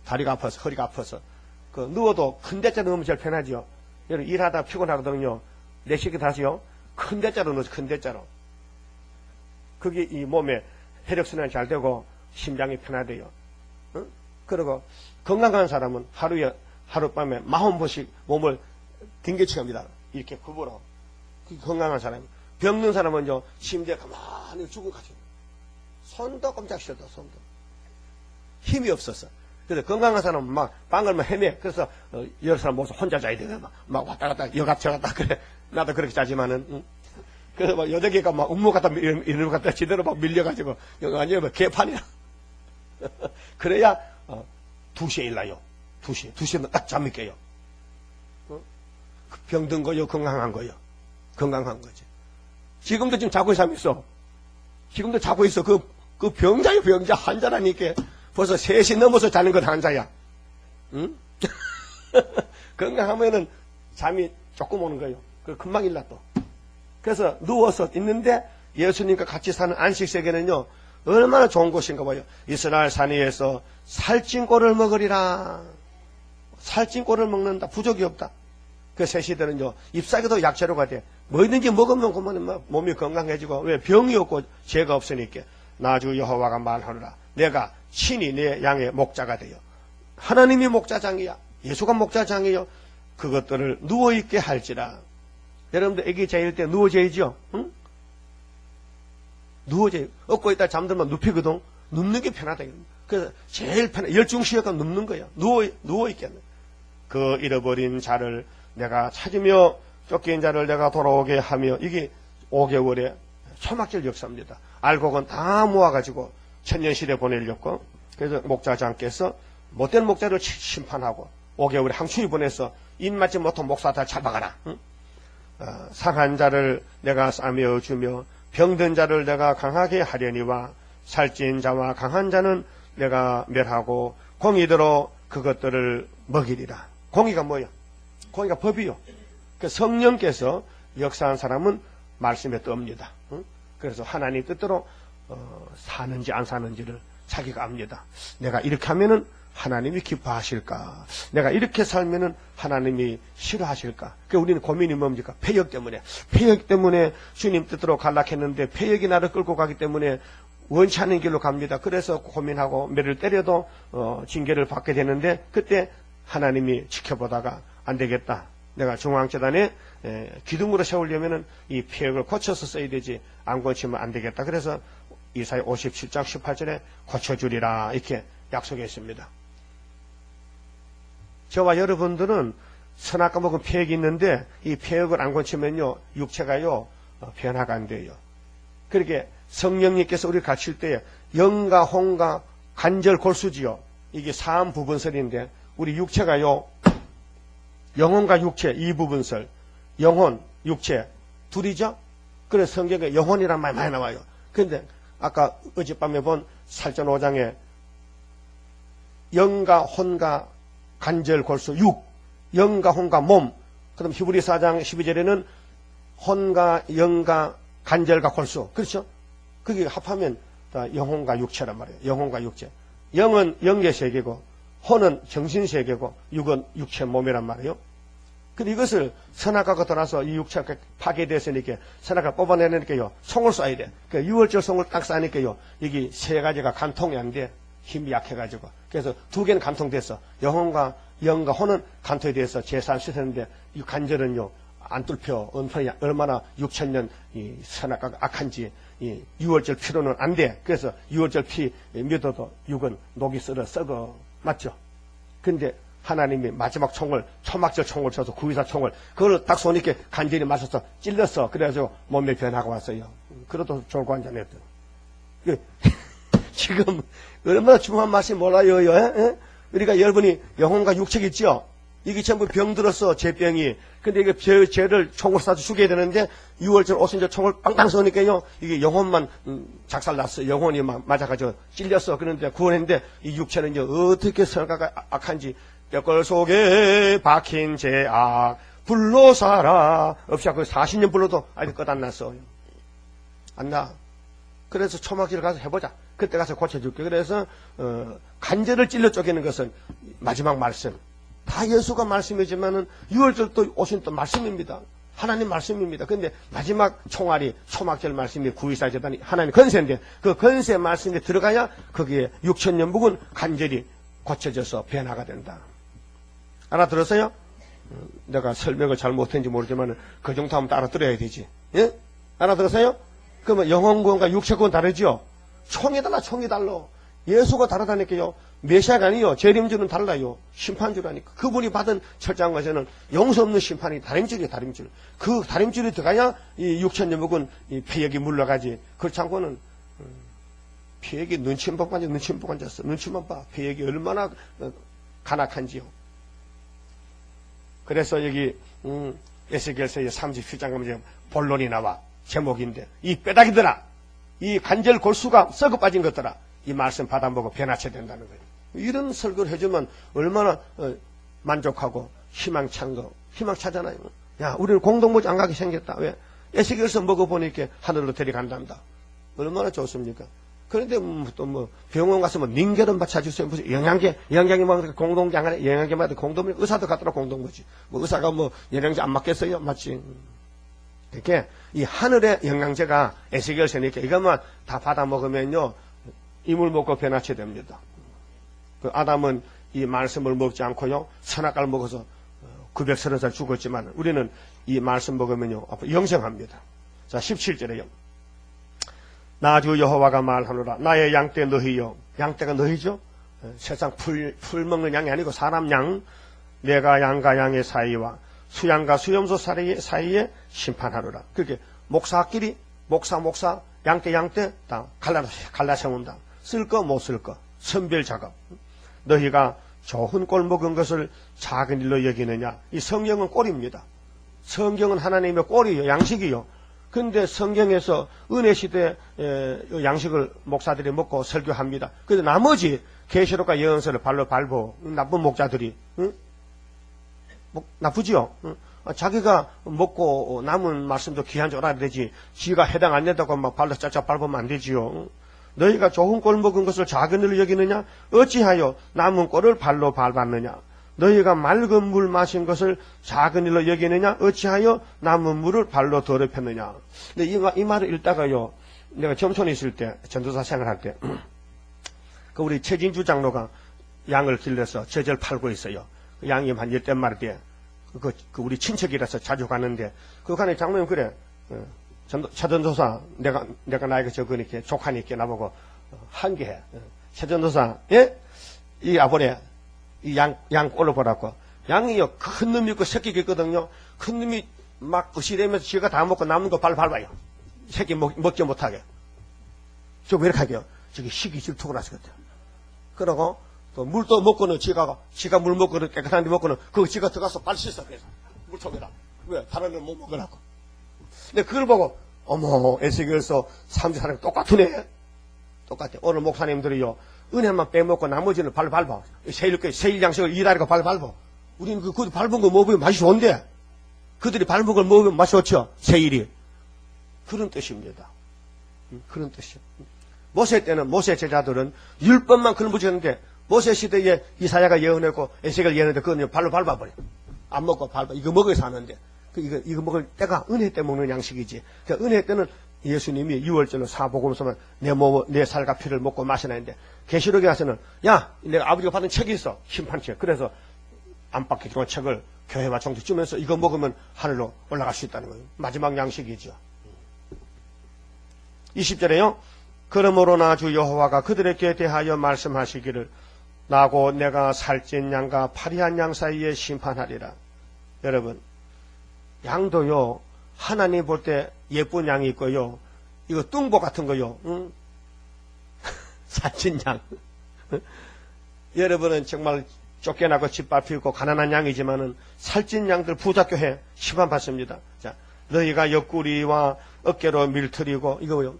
Speaker 2: 다리가 아파서, 허리가 아파서. 그 누워도 큰 대자 넣으면 제일 편하죠. 여러분 일하다 피곤하거든요. 4시간 다시요. 큰 대자로 넣어서, 큰 대자로. 그게 이 몸에 혈액순환이 잘 되고 심장이 편하대요. 응? 그리고 건강한 사람은 하룻밤에 40번씩 몸을 댕겨치갑니다. 이렇게 굽으러. 건강한 사람. 병든 사람은요, 침대에 가만히 죽은 같이. 손도 꼼짝 쉬어도, 손도. 힘이 없었어. 그래서 건강한 사람은 막 방을 막 헤매. 그래서 여러 사람 모여서 혼자 자야 돼. 막 왔다 갔다, 여갔다 저갔다. 그래. 나도 그렇게 자지만은. 응? 그래서 막 여덟 개가 막 음모 갖다, 이런 것 갖다 지대로 막 밀려가지고, 아니면 개판이야. 그래야, 2시에 일나요. 2시에 딱 잠이 깨요. 병든 거요, 건강한 거요. 건강한 거지. 지금도 지금 자고 있어, 있어. 지금도 자고 있어. 그 병자요, 병자. 환자라니까. 벌써 3시 넘어서 자는 것 환자야. 응? 건강하면은 잠이 조금 오는 거예요. 그 금방 일나 또. 그래서 누워서 있는데 예수님과 같이 사는 안식세계는요, 얼마나 좋은 곳인가 봐요. 이스라엘 산 위에서 살찐 꼴을 먹으리라. 살찐 꼴을 먹는다. 부족이 없다. 그 새 시대는요, 잎사귀도 약재료가 돼. 뭐든지 먹으면 그만 몸이 건강해지고, 왜? 병이 없고 죄가 없으니까. 나 주 여호와가 말하노라. 내가 친히 내 양의 목자가 되어. 하나님이 목자장이야. 예수가 목자장이요. 그것들을 누워있게 할지라. 여러분들 애기 자일 때 누워져야죠. 응? 누워져요. 업고 있다 잠들면 눕히거든. 눕는 게 편하다. 그래서 제일 편해. 열중시효가 눕는 거야. 누워있겠네. 그 잃어버린 자를 내가 찾으며 쫓긴 자를 내가 돌아오게 하며, 이게 5개월의 초막절 역사입니다. 알곡은 다 모아가지고 천년시대 보내려고. 그래서 목자장께서 못된 목자를 심판하고 5개월에 항추위 보내서 입맞지 못한 목사 다 잡아가라. 응? 상한 자를 내가 싸매어 주며 병든 자를 내가 강하게 하려니와 살찐 자와 강한 자는 내가 멸하고 공의대로 그것들을 먹이리라. 공의가 뭐야? 공의가 법이요. 그 성령께서 역사한 사람은 말씀에 뜹니다. 응? 그래서 하나님 뜻대로 사는지 안 사는지를 자기가 압니다. 내가 이렇게 하면은 하나님이 기뻐하실까? 내가 이렇게 살면은 하나님이 싫어하실까? 그 우리는 고민이 뭡니까? 폐역 때문에. 폐역 때문에 주님 뜻대로 갈락했는데 폐역이 나를 끌고 가기 때문에 원치 않는 길로 갑니다. 그래서 고민하고 매를 때려도 징계를 받게 되는데, 그때 하나님이 지켜보다가 안 되겠다. 내가 중앙재단에 기둥으로 세우려면은 이 폐역을 고쳐서 써야 되지, 안 고치면 안 되겠다. 그래서 이사야 57장 18절에 고쳐주리라 이렇게 약속했습니다. 저와 여러분들은 선악과 먹은 폐역이 있는데 이 폐역을 안 고치면요 육체가요 변화가 안 돼요. 그렇게 성령님께서 우리를 가르칠 때 영과 혼과 관절 골수지요. 이게 3부분설인데 우리 육체가요 영혼과 육체 2부분설, 영혼, 육체 둘이죠. 그래서 성경에 영혼이란 말 많이 나와요. 그런데 아까 어젯밤에 본 살전 5장에 영과 혼과 관절 골수 6, 영과 혼과 몸. 그럼 히브리 4장 12절에는 혼과 영과 관절과 골수. 그렇죠? 그게 합하면 다 영혼과 육체란 말이에요. 영혼과 육체. 영은 영계 세계고 혼은 정신 세계고 육은 육체 몸이란 말이에요. 근데 이것을 선악과가 떠나서 이 육체가 파괴됐으니까 선악과 뽑아내니까요 총을 쏴야 돼. 그 유월절 총을 딱 쏴니까요 이게 세 가지가 간통이 안 돼. 힘이 약해가지고. 그래서 두 개는 간통됐어. 영혼과 영과 혼은 간통이 돼서 제사를 씻었는데 이 관절은요 안 뚫혀. 얼마나 6,000년 이 선악과가 악한지 이 유월절 피로는 안 돼. 그래서 유월절 피 믿어도 육은 녹이 썩어. 맞죠? 근데 하나님이 마지막 총을 초막절 총을 쳐서 9.24 총을 그걸 딱 쏘니까 간절히 맞아서 찔렸어. 그래가지고 몸에 변화가 왔어요. 그래도 졸고 앉아냈더. 지금 얼마나 중요한 말씀이 몰라요. 에? 우리가 여러분이 영혼과 육체가 있죠? 이게 전부 병들었어. 죄병이. 근데 이게 죄를 총을 쏴서 죽여야 되는데 6월절 오순절 총을 빵빵 쏘니까요. 이게 영혼만 작살났어. 영혼이 막 맞아가지고 찔렸어. 그런데 구원했는데 이 육체는 이제 어떻게 선악과가 악한지 뼈골 속에 박힌 죄악 불로 살아 없이 그 40년 불러도 아직 끝 안 났어. 안 나. 그래서 초막질 가서 해보자. 그때 가서 고쳐줄게. 그래서 간절을 찔러 쪼개는 것은 마지막 말씀. 다 예수가 말씀이지만은 6월절 또 오신 또 말씀입니다. 하나님 말씀입니다. 그런데 마지막 총알이 초막절 말씀이 9.24 재단이 하나님 건세인데 그 건세 말씀에 들어가야 거기에 6,000년 묵은 간절이 고쳐져서 변화가 된다. 알아들었어요? 내가 설명을 잘 못했는지 모르지만 그 정도 하면 알아들어야 되지. 예? 알아들었어요? 그러면 영혼구원과 육체구원 다르죠? 총이 달라. 예수가 다르다니까요. 메시아가 아니요. 재림주는 달라요. 심판주라니까. 그분이 받은 철저한 것에는 용서 없는 심판이 다림줄이에요. 다림줄. 그 다림줄이 들어가야 이 6,000년 묵은 이 폐역이 물러가지. 그렇지 않고는 폐역이 눈치만 졌어. 눈치만 봐. 폐역이 얼마나 간악한지요. 그래서 여기 에스겔서의 37장 가면 본론이 나와. 제목인데 이 뼈다귀들아 이 관절 골수가 썩어 빠진 것들아 이 말씀 받아보고 변화쳐야 된다는 거예요. 이런 설교를 해주면 얼마나 만족하고 희망차잖아요. 야 우리는 공동묘지 안 가게 생겼다. 왜? 에스겔서 먹어보니까 하늘로 데려간단다. 얼마나 좋습니까? 그런데 또 병원 가서 닌게름 받쳐주세요. 무슨 영양제 공동제 안 하네. 영양제마다 공동묘지 의사도 갖더라 공동묘지. 의사가 영양제 안 맞겠어요? 맞지? 이렇게 이 하늘의 영양제가 에스겔서니까 이것만 다 받아 먹으면요 이물 먹고 변화체 됩니다. 그 아담은 이 말씀을 먹지 않고요 선악과를 먹어서 930살 죽었지만 우리는 이 말씀 먹으면요 앞으로 영생합니다. 자 17절에요. 나 주 여호와가 말하노라 나의 양떼 너희요. 양떼가 너희죠. 세상 풀 먹는 양이 아니고 사람 양. 내가 양과 양의 사이와 수양과 수염소 사이에 심판하노라. 그렇게 목사끼리 목사 양떼 다 갈라 세운다. 쓸 거 못 쓸 거 선별 작업. 너희가 좋은 꼴 먹은 것을 작은 일로 여기느냐. 이 성경은 꼴입니다. 성경은 하나님의 꼴이요 양식이요. 근데 성경에서 은혜 시대 양식을 목사들이 먹고 설교합니다. 그래서 나머지 계시록과 예언서를 발로 밟고 나쁜 목자들이 응? 나쁘지요. 응? 자기가 먹고 남은 말씀도 귀한 줄 알아야 되지. 지가 해당 안 된다고 막 발로 짝짝 밟으면 안 되지요. 응? 너희가 좋은 꼴 먹은 것을 작은 일로 여기느냐? 어찌하여 남은 꼴을 발로 밟았느냐? 너희가 맑은 물 마신 것을 작은 일로 여기느냐? 어찌하여 남은 물을 발로 더럽혔느냐? 근데 이 말을 읽다가요, 내가 점촌에 있을 때, 전도사 생활할 때, 그 우리 최진주 장로가 양을 길러서 젖을 팔고 있어요. 그 양이 한 10대 마리 돼. 그 우리 친척이라서 자주 가는데, 그 간에 장로님 그래, 최전도사, 내가 나이가 적으니까 족하니까 나보고 한 개 해. 최전도사, 예? 이 아버래, 이 양 꼴로 보라고. 양이요, 큰 놈이 있고 새끼가 있거든요. 큰 놈이 막 으시대면서 지가 다 먹고 남는 거 밟아요. 새끼 먹지 못하게. 저 왜 이렇게 하게요? 저기 시기 질투가 났었거든. 그러고, 또 물도 먹고는 지가 물 먹고는 깨끗한 데 먹고는 그거 지가 들어가서 발 씻어. 그래서 물통에다. 왜? 다른 애는 못 먹으라고. 근데 그걸 보고, 어머, 에스겔서 3주 사람이 똑같으네. 똑같아. 오늘 목사님들이요, 은혜만 빼먹고 나머지는 발 밟아. 세일 양식을 이다리가 발 밟아. 우리는 그 밟은 거 먹으면 맛이 좋은데, 그들이 밟은 걸 먹으면 맛이 좋죠. 세일이. 그런 뜻입니다. 그런 뜻이요. 모세 때는, 모세 제자들은 율법만 그런 붙였는데, 모세 시대에 이사야가 예언했고, 에스겔 예언했는데, 그건 발로 밟아버려. 안 먹고 밟아. 이거 먹어야 사는데. 이거 먹을 때가 은혜 때 먹는 양식이지. 그러니까 은혜 때는 예수님이 6월절로 사복음서만 내 살과 피를 먹고 마시나 했는데, 계시록에 가서는, 야, 내가 아버지가 받은 책이 있어. 심판책. 그래서 안팎에 들어온 책을 교회와 종교 주면서 이거 먹으면 하늘로 올라갈 수 있다는 거예요. 마지막 양식이죠. 20절에요. 그러므로나 주 여호와가 그들에게 대하여 말씀하시기를 나고 내가 살찐 양과 파리한 양 사이에 심판하리라. 여러분, 양도요, 하나님 볼 때 예쁜 양이 있고요, 이거 뚱보 같은 거요, 응? 살찐 양. 여러분은 정말 쫓겨나고 집 밟히고 가난한 양이지만은 살찐 양들 부작교해 심판받습니다. 자, 너희가 옆구리와 어깨로 밀트리고, 이거요,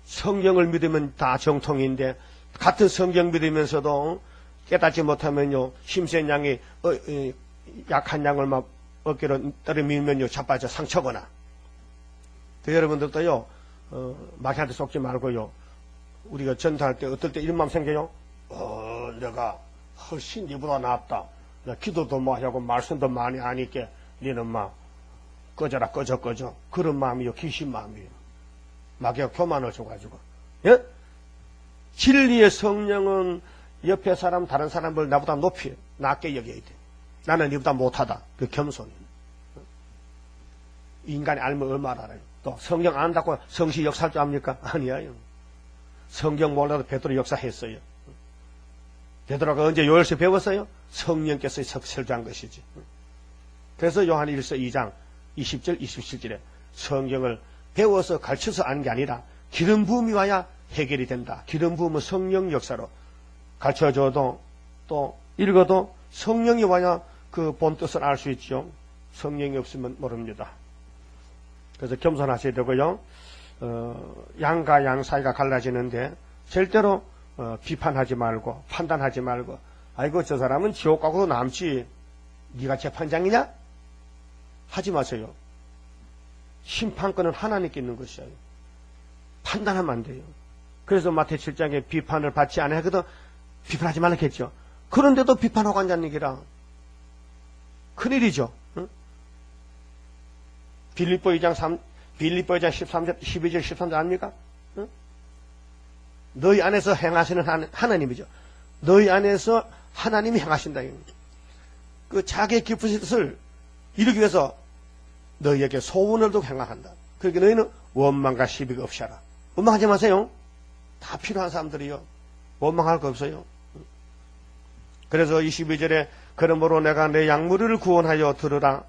Speaker 2: 성경을 믿으면 다 정통인데, 같은 성경 믿으면서도 깨닫지 못하면요, 힘센 양이 약한 양을 막 어깨로 떨어 밀면요, 자빠져 상처거나. 여러분들도요, 마귀한테 속지 말고요, 우리가 전도할 때 어떨 때 이런 마음 생겨요? 내가 훨씬 니보다 낫다. 나 기도도 많이 하고 말씀도 많이 하니까 니는 막 꺼져라, 꺼져. 그런 마음이요, 귀신 마음이에요. 마귀가 교만을 줘가지고. 예? 진리의 성령은 옆에 사람, 다른 사람을 나보다 높이, 낮게 여겨야 돼. 나는 니보다 못하다. 그 겸손이. 인간이 알면 얼마나 알아요. 또 성경 안 안다고 성시 역사할 줄 압니까? 아니에요. 성경 몰라도 베드로 역사했어요. 베드로가 언제 요엘서 배웠어요? 성령께서 설주한 것이지. 그래서 요한 1서 2장 20절 27절에 성경을 배워서 가르쳐서 아는 게 아니라 기름 부음이 와야 해결이 된다. 기름 부음은 성령 역사로 가르쳐줘도 또 읽어도 성령이 와야 그 본 뜻을 알 수 있죠. 성령이 없으면 모릅니다. 그래서 겸손하셔야 되고요. 양과 양 사이가 갈라지는데 절대로 비판하지 말고 판단하지 말고, 아이고 저 사람은 지옥 가고도 남지, 네가 재판장이냐? 하지 마세요. 심판권은 하나님께 있는 것이에요. 판단하면 안 돼요. 그래서 마태 7장에 비판을 받지 않아야 하거든. 비판하지 말라 했죠. 그런데도 비판하고 앉는 얘기라 큰일이죠. 응? 빌립보 2장 13절 12절 13절 아닙니까? 응? 너희 안에서 행하시는 하나님이죠. 너희 안에서 하나님이 행하신다. 그 자기의 깊은 뜻을 이루기 위해서 너희에게 소원을 두고 행하한다. 그러니까 너희는 원망과 시비가 없이 하라. 원망하지 마세요. 다 필요한 사람들이요. 원망할 거 없어요. 그래서 22절에 그러므로 내가 내 양무리를 구원하여 들으라.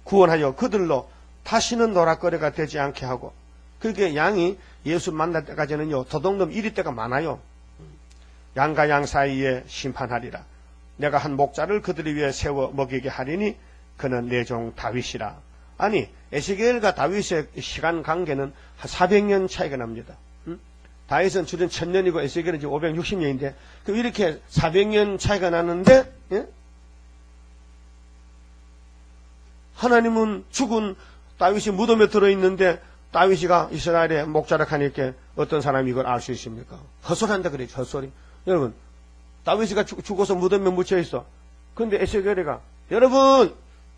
Speaker 2: 구원하여 그들로 다시는 노락거리가 되지 않게 하고. 그렇게 양이 예수 만날 때까지는요, 도둑놈 이리 때가 많아요. 양과 양 사이에 심판하리라. 내가 한 목자를 그들을 위해 세워 먹이게 하리니 그는 내 종 다윗이라. 아니, 에스겔과 다윗의 시간 관계는 한 400년 차이가 납니다. 다윗은 주전 1000년이고 에스겔은 지금 560년인데, 그 이렇게 400년 차이가 나는데, 예? 하나님은 죽은 다윗이 무덤에 들어있는데, 다윗이가 이스라엘의 목자를 하니까 어떤 사람이 이걸 알 수 있습니까? 헛소리한다 그랬죠, 헛소리. 여러분, 다윗이가 죽어서 무덤에 묻혀있어. 근데 에스겔이가,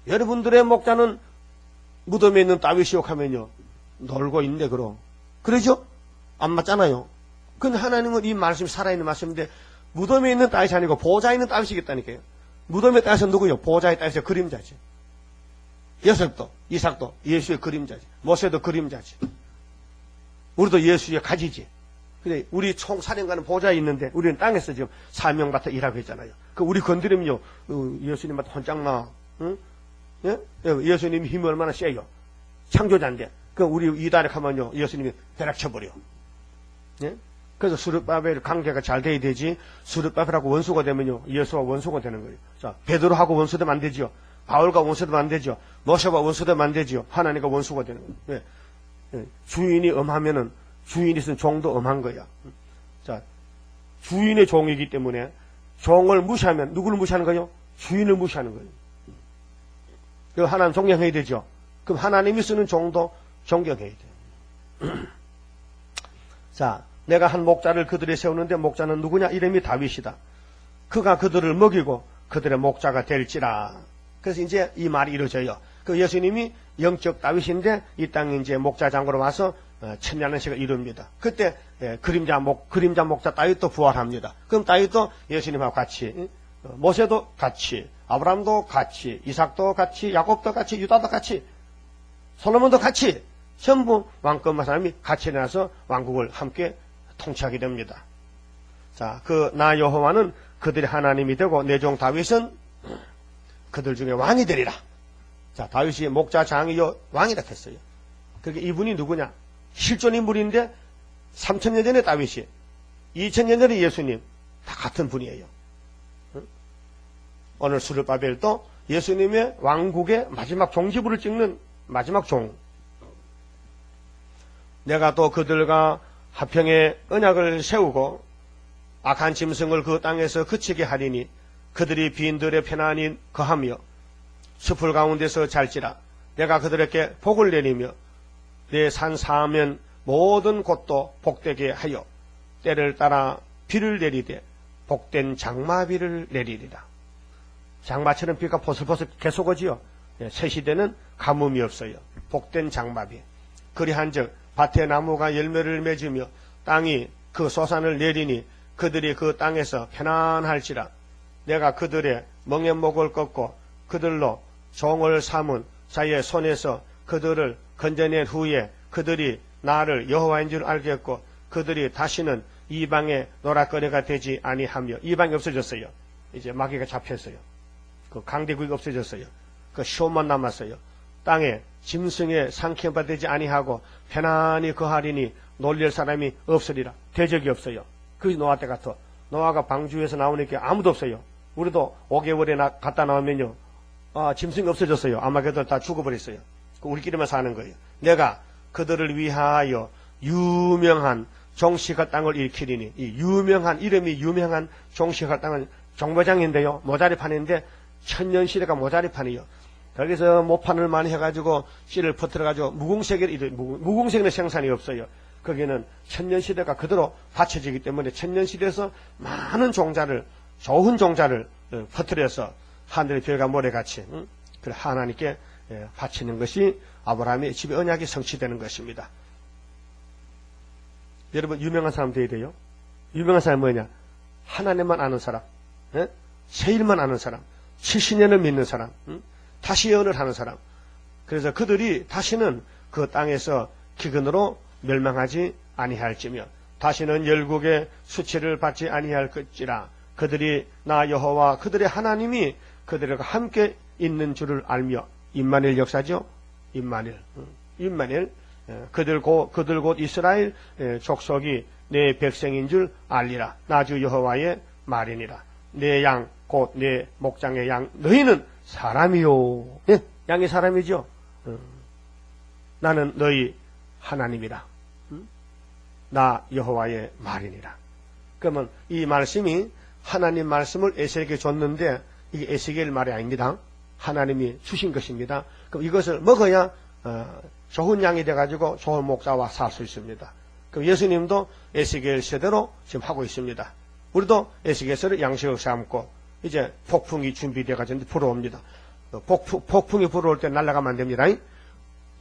Speaker 2: 여러분들의 목자는 무덤에 있는 다윗이 욕하면요, 놀고 있는데, 그러죠? 안 맞잖아요. 근데 하나님은 이 말씀이 살아있는 말씀인데, 무덤에 있는 다윗이 아니고 보좌에 있는 다윗이겠다니까요. 무덤에 다윗은 누구요? 보좌에 다윗의 그림자지. 요셉도, 이삭도 예수의 그림자지. 모세도 그림자지. 우리도 예수의 가지지. 근데 우리 총사령관은 보좌에 있는데 우리는 땅에서 지금 사명받아 일하고 있잖아요. 그 우리 건드리면요, 예수님한테 혼짝나, 응? 예? 예수님 힘이 얼마나 세요. 창조자인데. 그 우리 이달에 가면요, 예수님이 배락쳐버려. 예? 그래서 수르바벨 관계가 잘 돼야 되지. 수르바벨하고 원수가 되면요, 예수와 원수가 되는 거예요. 자, 베드로하고 원수되면 안 되지요. 바울과 원수되면 안 되죠. 모세와 원수되면 안 되지요. 하나님과 원수가 되는 거예요. 예. 예. 주인이 엄하면은 주인이 있으면 종도 엄한 거야. 자, 주인의 종이기 때문에 종을 무시하면 누구를 무시하는 거예요? 주인을 무시하는 거예요. 그 하나님 존경해야 되죠. 그럼 하나님이 쓰는 종도 존경해야 돼요. 자, 내가 한 목자를 그들에 세우는데 목자는 누구냐? 이름이 다윗이다. 그가 그들을 먹이고 그들의 목자가 될지라. 그래서 이제 이 말이 이루어져요. 그 예수님이 영적 다윗인데 이 땅에 이제 목자장으로 와서 천년의 이룹니다. 그때 그림자 목자 다윗도 부활합니다. 그럼 다윗도 예수님하고 같이, 모세도 같이, 아브라함도 같이, 이삭도 같이, 야곱도 같이, 유다도 같이, 솔로몬도 같이, 전부 왕권만 사람이 같이 일어나서 왕국을 함께 통치하게 됩니다. 자, 그 나 여호와는 그들의 하나님이 되고 내 종 다윗은 그들 중에 왕이 되리라. 자, 다윗이 목자장이요 왕이라 했어요. 그게 이분이 누구냐? 실존 인물인데 3000년 전에 다윗이, 2000년 전에 예수님 다 같은 분이에요. 오늘 수르바벨도 예수님의 왕국의 마지막 종지부를 찍는 마지막 종. 내가 또 그들과 화평의 언약을 세우고 악한 짐승을 그 땅에서 그치게 하리니 그들이 빈들에 편안히 거하며 숲을 가운데서 잘지라. 내가 그들에게 복을 내리며 내 산 사면 모든 곳도 복되게 하여 때를 따라 비를 내리되 복된 장마비를 내리리라. 장마처럼 비가 포슬포슬 계속 오지요. 새 시대는 가뭄이 없어요. 복된 장마비. 그리한즉 밭에 나무가 열매를 맺으며 땅이 그 소산을 내리니 그들이 그 땅에서 편안할지라. 내가 그들의 멍에목을 꺾고 그들로 종을 삼은 자의 손에서 그들을 건져낸 후에 그들이 나를 여호와인 줄 알겠고 그들이 다시는 이방의 노락거리가 되지 아니하며. 이방이 없어졌어요. 이제 마귀가 잡혔어요. 그 강대국이 없어졌어요. 그 시온만 남았어요. 땅에 짐승의 상키가 되지 아니하고 편안히 거하리니 놀릴 사람이 없으리라. 대적이 없어요. 그게 노아 때 같아. 노아가 방주에서 나오니까 아무도 없어요. 우리도 5개월에 갔다 나오면요, 짐승이 없어졌어요. 아마게도 다 죽어버렸어요. 우리끼리만 사는 거예요. 내가 그들을 위하여 유명한 종식할 땅을 일으키리니. 이 유명한, 이름이 유명한 종식할 땅은 종묘장인데요, 모자리판인데 천년시대가 모자리판이요. 거기서 모판을 많이 해가지고 씨를 퍼뜨려가지고 무궁색의 생산이 없어요. 거기는 천년시대가 그대로 받쳐지기 때문에 천년시대에서 많은 종자를, 좋은 종자를 퍼뜨려서 하늘의 별과 모래같이 하나님께 바치는 것이 아브라함의 집의 언약이 성취되는 것입니다. 여러분, 유명한 사람 되어야 돼요. 유명한 사람이 뭐냐? 하나님만 아는 사람, 세일만 아는 사람, 70년을 믿는 사람, 다시 예언을 하는 사람. 그래서 그들이 다시는 그 땅에서 기근으로 멸망하지 아니할지며 다시는 열국의 수치를 받지 아니할 것이라. 그들이 나 여호와 그들의 하나님이 그들과 함께 있는 줄을 알며. 임마누엘 역사죠. 임마누엘. 그들 곧 이스라엘 족속이 내 백성인 줄 알리라. 나주 여호와의 말이니라. 내 양 곧 내 목장의 양 너희는 사람이요. 양이 사람이죠. 나는 너희 하나님이라. 나 여호와의 말이니라. 그러면 이 말씀이 하나님 말씀을 에스겔에게 줬는데 이게 에스겔 말이 아닙니다. 하나님이 주신 것입니다. 그럼 이것을 먹어야 좋은 양이 돼가지고 좋은 목자와 살 수 있습니다. 그럼 예수님도 에스겔 세대로 지금 하고 있습니다. 우리도 에스겔서를 양식을 삼고 이제 폭풍이 준비돼가지고 불어옵니다. 폭풍이 불어올 때 날아가면 안 됩니다.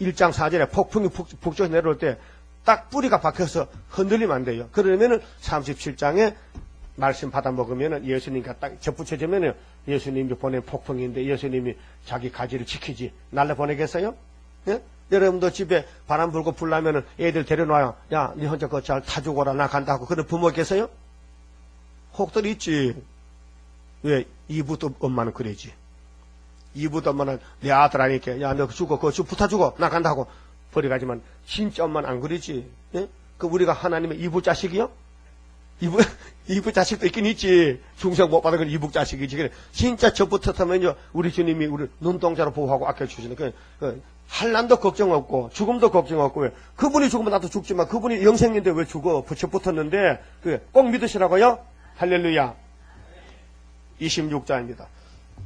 Speaker 2: 1장 4절에 폭풍이 북쪽에서 내려올 때 딱 뿌리가 박혀서 흔들리면 안 돼요. 그러면은 37장에 말씀 받아 먹으면 예수님과 딱 접붙여지면 예수님이 보낸 폭풍인데 예수님이 자기 가지를 지키지 날려 보내겠어요? 예? 여러분도 집에 바람 불고 불 나면은 애들 데려놔요. 야, 니 혼자 그거 잘 타주고 오라. 나 간다 하고. 그런 부모 계세요? 혹들 있지. 왜? 이부도 엄마는 그러지. 이부도 엄마는 내 아들 아니까. 야, 너 죽어. 그거 붙어주고. 나 간다 하고. 버려가지만 진짜 엄마는 안 그러지. 예? 그 우리가 하나님의 이부 자식이요? 이부 자식도 있긴 있지. 중생 못 받은 건 이부 자식이지. 진짜 저부터면요 우리 주님이 우리 눈동자로 보호하고 아껴주시는 한란도 걱정 없고 죽음도 걱정 없고 그분이 죽으면 나도 죽지만 그분이 영생인데 왜 죽어? 붙었는데 꼭 믿으시라고요? 할렐루야. 26절입니다.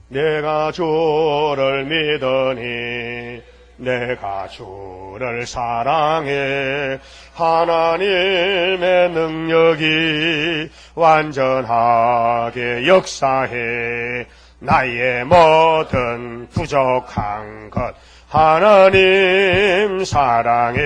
Speaker 2: 내가 주를 믿으니 내가 주를 사랑해 하나님의 능력이 완전하게 역사해 나의 모든 부족한 것 하나님 사랑해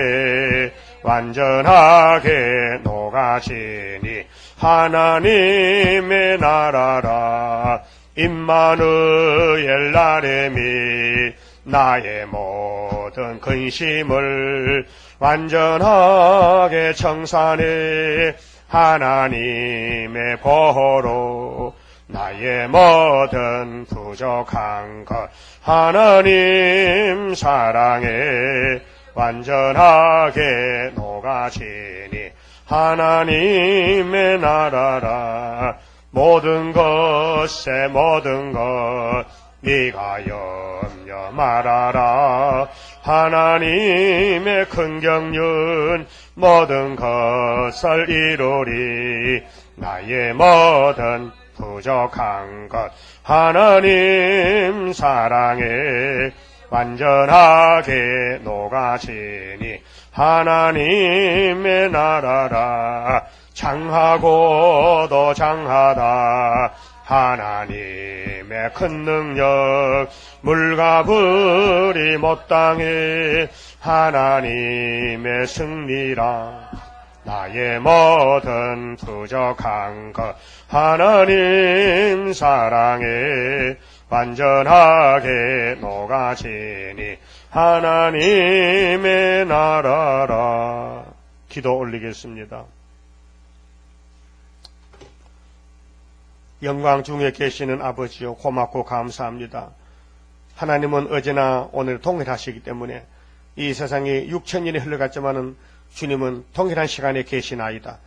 Speaker 2: 완전하게 녹아지니 하나님의 나라라 임마누엘 나레미 나의 모든 근심을 완전하게 청산해 하나님의 보호로 나의 모든 부족한 것 하나님 사랑해 완전하게 녹아지니 하나님의 나라라 모든 것에 모든 것 네가 염려 말아라 하나님의 큰 경륜 모든 것을 이루리 나의 모든 부족한 것 하나님 사랑해 완전하게 녹아지니 하나님의 나라라 장하고도 장하다 하나님의 큰 능력 물과 불이 못 당해 하나님의 승리라 나의 모든 부족한 것 하나님 사랑해 완전하게 녹아지니 하나님의 나라라. 기도 올리겠습니다. 영광 중에 계시는 아버지요 고맙고 감사합니다. 하나님은 어제나 오늘 동일하시기 때문에 이 세상이 6,000년이 흘러갔지만은 주님은 동일한 시간에 계시나이다.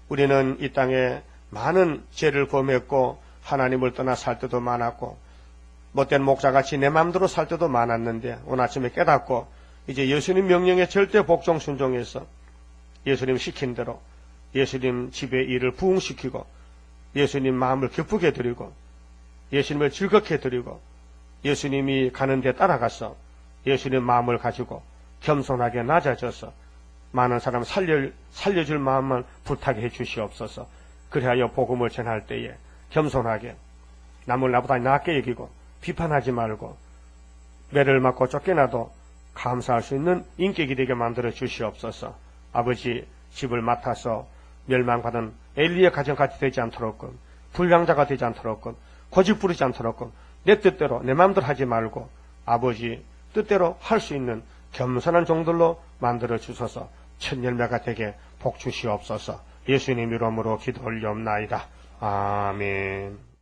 Speaker 2: 우리는 이 땅에 많은 죄를 범했고 하나님을 떠나 살 때도 많았고 못된 목자같이 내 맘대로 살 때도 많았는데 오늘 아침에 깨닫고 이제 예수님 명령에 절대 복종 순종해서 예수님 시킨 대로 예수님 집의 일을 부응시키고 예수님 마음을 기쁘게 드리고 예수님을 즐겁게 드리고 예수님이 가는 데 따라가서 예수님 마음을 가지고 겸손하게 낮아져서 많은 사람 살려줄 마음만 부탁해 주시옵소서. 그리하여 복음을 전할 때에 겸손하게 남을 나보다 낮게 여기고 비판하지 말고 매를 맞고 쫓겨나도 감사할 수 있는 인격이 되게 만들어 주시옵소서. 아버지 집을 맡아서 멸망받은 엘리의 가정같이 되지 않도록 불량자가 되지 않도록 고집 부리지 않도록 내 뜻대로 내 마음대로 하지 말고 아버지 뜻대로 할 수 있는 겸손한 종들로 만들어 주소서. 첫 열매가 되게 복 주시옵소서. 예수님 이름으로 기도 올리옵나이다. 아멘.